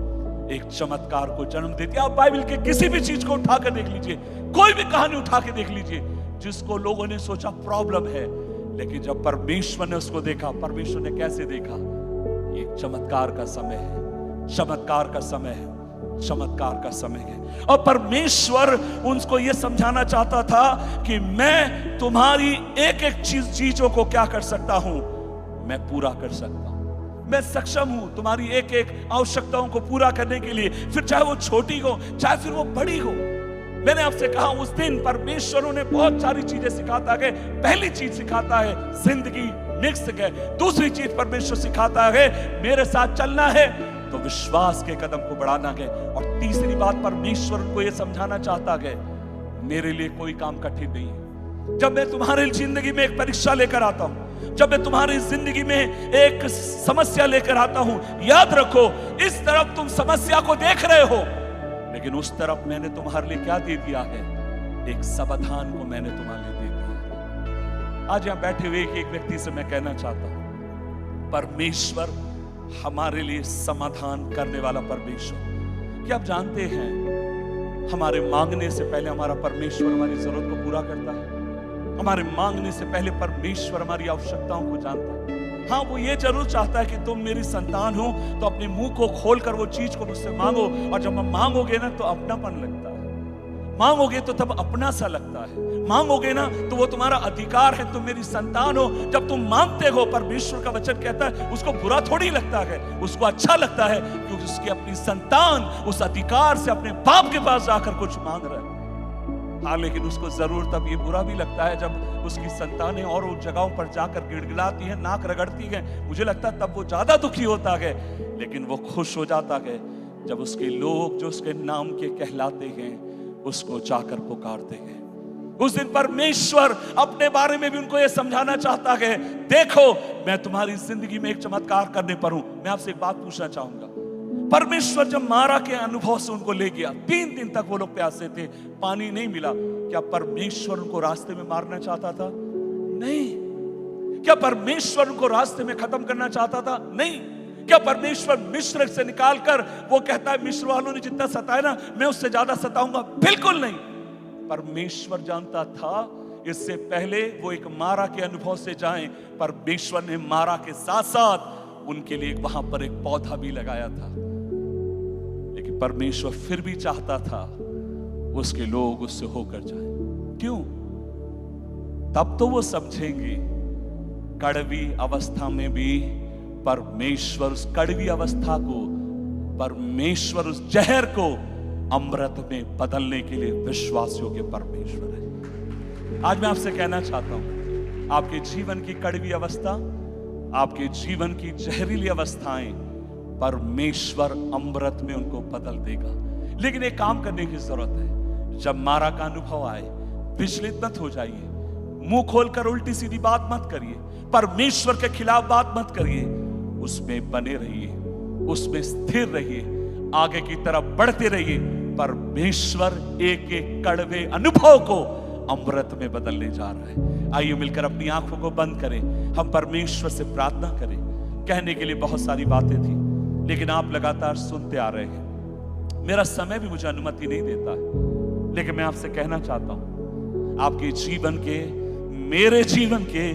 एक चमत्कार को जन्म देती है। आप बाइबल के किसी भी चीज को उठाकर देख लीजिए, कोई भी कहानी उठा के देख लीजिए, जिसको लोगों ने सोचा प्रॉब्लम है, लेकिन जब परमेश्वर ने उसको देखा, परमेश्वर ने कैसे देखा? ये चमत्कार का समय है, चमत्कार का समय है, चमत्कार का समय है। और परमेश्वर उनको यह समझाना चाहता था कि मैं तुम्हारी एक एक चीजों को क्या कर सकता हूं? मैं पूरा कर सकता हूं, मैं सक्षम हूं तुम्हारी एक एक आवश्यकताओं को पूरा करने के लिए, फिर चाहे वो छोटी हो चाहे फिर वो बड़ी हो। मैंने आपसे कहा, उस दिन परमेश्वर ने बहुत सारी चीजें सिखाता है। पहली चीज सिखाता है जिंदगी निक्स है। दूसरी चीज परमेश्वर सिखाता है मेरे साथ चलना है तो विश्वास के कदम को बढ़ाना है। और तीसरी बात परमेश्वर को यह समझाना चाहता है, मेरे लिए कोई काम कठिन नहीं है। जब मैं तुम्हारी जिंदगी में एक परीक्षा लेकर आता हूं, जब मैं तुम्हारी जिंदगी में एक समस्या लेकर आता हूं, याद रखो, इस तरफ तुम समस्या को देख रहे हो, लेकिन उस तरफ मैंने तुम्हारे लिए क्या दे दिया है? एक समाधान को मैंने तुम्हारे लिए दे दिया है। आज यहां बैठे हुए एक व्यक्ति से मैं कहना चाहता हूं, परमेश्वर हमारे लिए समाधान करने वाला परमेश्वर। क्या आप जानते हैं, हमारे मांगने से पहले हमारा परमेश्वर हमारी जरूरत को पूरा करता है। हमारे मांगने से पहले परमेश्वर हमारी आवश्यकताओं को जानता है। हाँ, वो ये जरूर चाहता है कि तुम मेरी संतान हो तो अपने मुंह को खोलकर वो चीज को मुझसे मांगो। और जब हम मांगोगे ना तो अपनापन लगता है, मांगोगे तो तब अपना सा लगता है, मांगोगे ना तो वो तुम्हारा अधिकार है, तुम मेरी संतान हो। जब तुम मांगते हो, परमेश्वर का वचन कहता है, उसको बुरा थोड़ी लगता है, उसको अच्छा लगता है, क्योंकि उसकी अपनी संतान उस अधिकार से अपने बाप के पास जाकर कुछ मांग रहा है। हाँ, लेकिन उसको जरूर तब ये बुरा भी लगता है जब उसकी संतानें और उन जगहों पर जाकर गिड़गिड़ाती हैं, नाक रगड़ती हैं। मुझे लगता है तब वो ज्यादा दुखी होता है, लेकिन वो खुश हो जाता है जब उसके लोग जो उसके नाम के कहलाते हैं उसको जाकर पुकारते हैं। उस दिन परमेश्वर अपने बारे में भी उनको यह समझाना चाहता है, देखो मैं तुम्हारी जिंदगी में एक चमत्कार करने पर हूं। मैं आपसे एक बात पूछना चाहूंगा, परमेश्वर जब मारा के अनुभव से उनको ले गया, 3 दिन तक वो लोग प्यासे थे, पानी नहीं मिला, क्या परमेश्वर उनको रास्ते में मारना चाहता था? नहीं। क्या परमेश्वर उनको रास्ते में खत्म करना चाहता था? नहीं। क्या परमेश्वर मिस्र से निकालकर वो कहता है मिस्र वालों ने जितना सताया ना मैं उससे ज्यादा सताऊंगा? बिल्कुल नहीं। परमेश्वर जानता था इससे पहले वो एक मारा के अनुभव से जाएं, परमेश्वर ने मारा के साथ साथ उनके लिए वहां पर एक पौधा भी लगाया था। लेकिन परमेश्वर फिर भी चाहता था उसके लोग उससे होकर जाएं। क्यों? तब तो वो समझेंगे कड़वी अवस्था में भी परमेश्वर उस कड़वी अवस्था को, परमेश्वर उस जहर को अमृत में बदलने के लिए विश्वासियों के परमेश्वर है। आज मैं आपसे कहना चाहता हूं, आपके जीवन की कड़वी अवस्था, आपके जीवन की जहरीली अवस्थाएं परमेश्वर अमृत में उनको बदल देगा। लेकिन एक काम करने की जरूरत है, जब मारा का अनुभव आए विचलित मत हो जाइए, मुंह खोलकर उल्टी सीधी बात मत करिए, परमेश्वर के खिलाफ बात मत करिए, उसमें बने रहिए, उसमें स्थिर रहिए, आगे की तरफ बढ़ते रहिए। परमेश्वर एक एक कड़वे अनुभव को अमृत में बदलने जा रहा है। आइए मिलकर अपनी आंखों को बंद करें, हम परमेश्वर से प्रार्थना करें। कहने के लिए बहुत सारी बातें थी, लेकिन आप लगातार सुनते आ रहे हैं, मेरा समय भी मुझे अनुमति नहीं देता है। लेकिन मैं आपसे कहना चाहता हूं, आपके जीवन के, मेरे जीवन के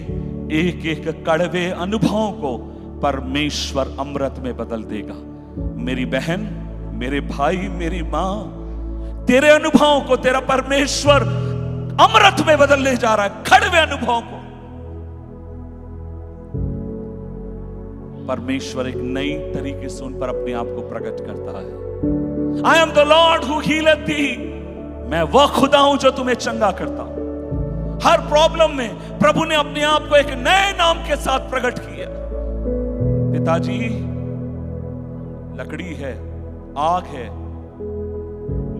एक एक कड़वे अनुभवों को परमेश्वर अमृत में बदल देगा। मेरी बहन, मेरे भाई, मेरी मां, तेरे अनुभवों को तेरा परमेश्वर अमृत में बदलने जा रहा है। कड़वे अनुभवों को परमेश्वर एक नई तरीके से उन पर अपने आप को प्रकट करता है। I am the lord who healeth thee। मैं वह खुदा हूं जो तुम्हें चंगा करता हूं। हर प्रॉब्लम में प्रभु ने अपने आप को एक नए नाम के साथ प्रकट किया। पिताजी, लकड़ी है, आग है,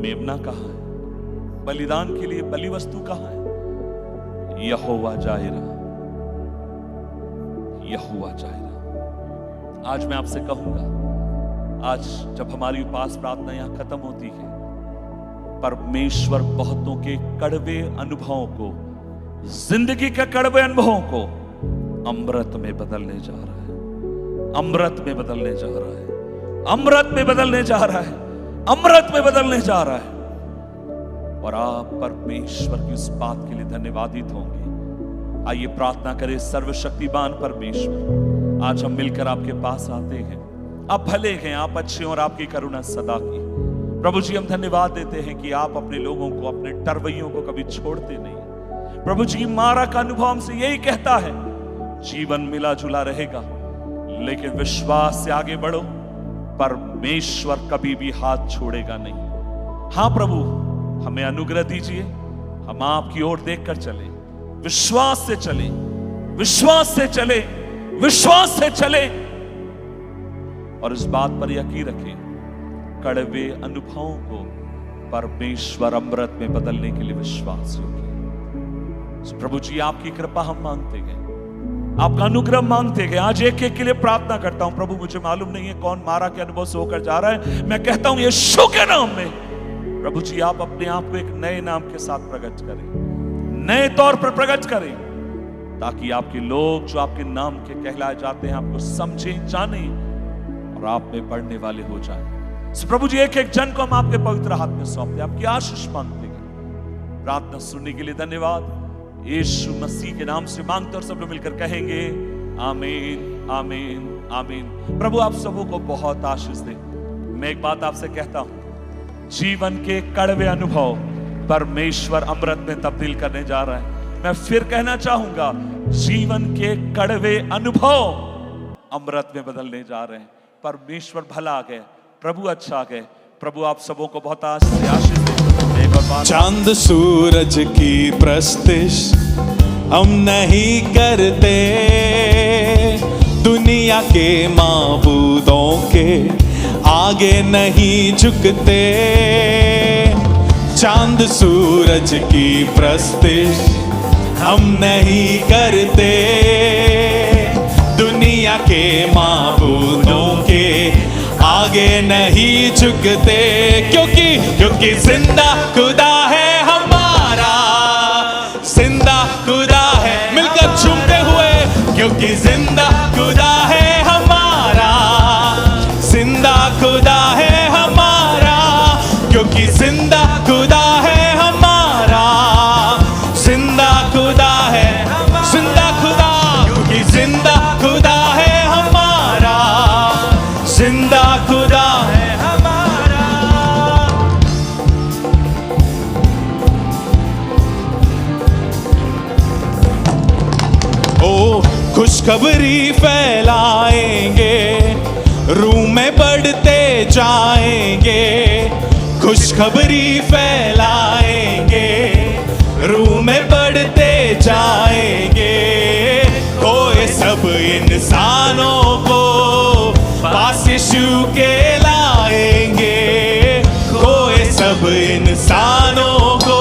मेमना कहां है? बलिदान के लिए बलि वस्तु कहां है? यहोवा जायरा, यहोवा जायरा। आज मैं आपसे कहूंगा, आज जब हमारी उपास प्रार्थना यहां खत्म होती है, परमेश्वर बहुतों के कड़वे अनुभवों को, जिंदगी के कड़वे अनुभवों को अमृत में बदलने जा रहा है। अमृत में बदलने जा रहा है। अमृत में बदलने जा रहा है। अमृत में बदलने जा रहा है। और आप परमेश्वर की उस बात के लिए धन्यवादित होंगे। आइए प्रार्थना करें। सर्वशक्तिमान परमेश्वर, आज हम मिलकर आपके पास आते हैं। आप भले हैं, आप अच्छे, और आपकी करुणा सदा की। प्रभु जी, हम धन्यवाद देते हैं कि आप अपने लोगों को, अपने टरवैयों को कभी छोड़ते नहीं। प्रभु जी, मारा का अनुभव हमसे यही कहता है, जीवन मिला जुला रहेगा, लेकिन विश्वास से आगे बढ़ो। परमेश्वर कभी भी हाथ छोड़ेगा नहीं। हाँ प्रभु, हमें अनुग्रह दीजिए, हम आपकी ओर देखकर चले, विश्वास से चले, विश्वास से चले, विश्वास से चले, और इस बात पर यकीन रखें, कड़वे अनुभवों को परमेश्वर अमृत में बदलने के लिए विश्वास योग्य। प्रभु जी, आपकी कृपा हम मांगते गए, आपका अनुग्रह मांगते गए। आज एक एक के लिए प्रार्थना करता हूं। प्रभु, मुझे मालूम नहीं है कौन मारा के अनुभव से होकर जा रहा है। मैं कहता हूं यीशु के नाम में, प्रभु जी, आप अपने आप को एक नए नाम के साथ प्रकट करें, नए तौर पर प्रकट करें, ताकि आपके लोग जो आपके नाम के कहलाए जाते हैं आपको समझें, जानें और आप में बढ़ने वाले हो जाएं। सो प्रभु जी, एक एक जन को हम आपके पवित्र हाथ में सौंपते, आपकी आशीष मांगते हैं। प्रार्थना सुनने के लिए धन्यवाद। यीशु मसीह के नाम से मांगते और सब लोग मिलकर कहेंगे आमीन, आमीन, आमीन। प्रभु आप सबों को बहुत आशीष दे। मैं एक बात आपसे कहता हूं, जीवन के कड़वे अनुभव परमेश्वर अमृत में तब्दील करने जा रहा है। मैं फिर कहना चाहूंगा, जीवन के कड़वे अनुभव अमृत में बदलने जा रहे हैं। परमेश्वर भला आ गए, प्रभु अच्छा आ गए। प्रभु आप सबों को बहुत आशीष दे। चांद सूरज की प्रस्तिश हम नहीं करते, दुनिया के माबूदों के आगे नहीं झुकते। चांद सूरज की प्रस्तिश हम नहीं करते, दुनिया के माबूदों के आगे नहीं झुकते। क्योंकि जिंदा खुदा है हमारा, जिंदा खुदा है। मिलकर झूमते हुए, क्योंकि जिंदा खुदा है हमारा, जिंदा खुदा है हमारा, क्योंकि जिंदा खुदा है हमारा, जिंदा खुदा है, जिंदा खुदा, क्योंकि जिंदा खुदा है हमारा, जिंदा खुदा है हमारा। ओ खुशखबरी फैलाएंगे, रूम में बढ़ते जाएंगे। खुशखबरी फैलाएंगे, रूम में बढ़ते जाएंगे। कोई सब इंसानों को पास यीशु के लाएंगे, कोई सब इंसानों को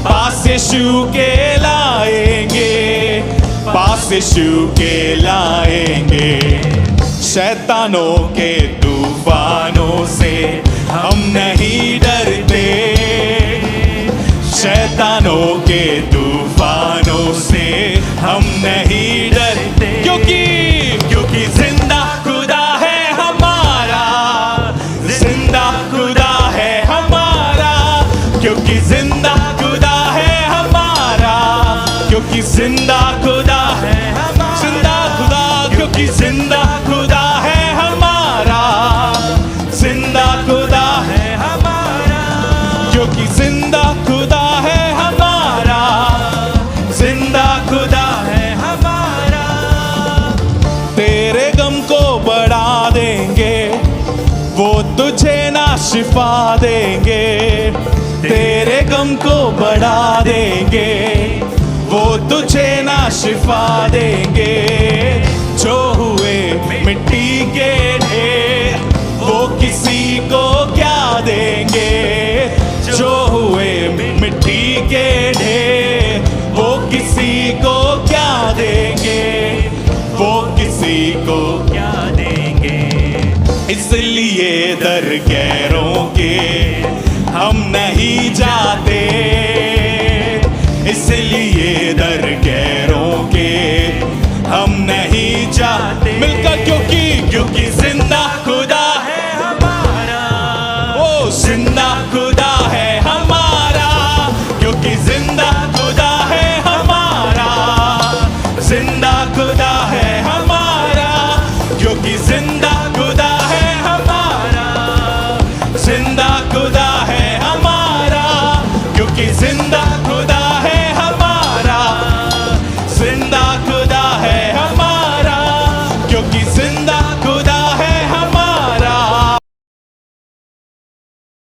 पास यीशु के लाएंगे, पास यीशु के लाएंगे। शैतानों के तूफानों से हम नहीं डरते, शैतानों के तूफानों से हम नहीं डरते। क्योंकि जिंदा खुदा है हमारा, जिंदा खुदा है हमारा, क्योंकि जिंदा खुदा है हमारा, क्योंकि जिंदा खुदा है गम को बढ़ा देंगे, वो तुझे ना शिफा देंगे। जो हुए मिट्टी के ढेर, वो किसी को क्या देंगे। जो हुए मिट्टी के ढेर, वो किसी को क्या देंगे, वो किसी को क्या देंगे। इसलिए दर गैरों के हम नहीं जाते,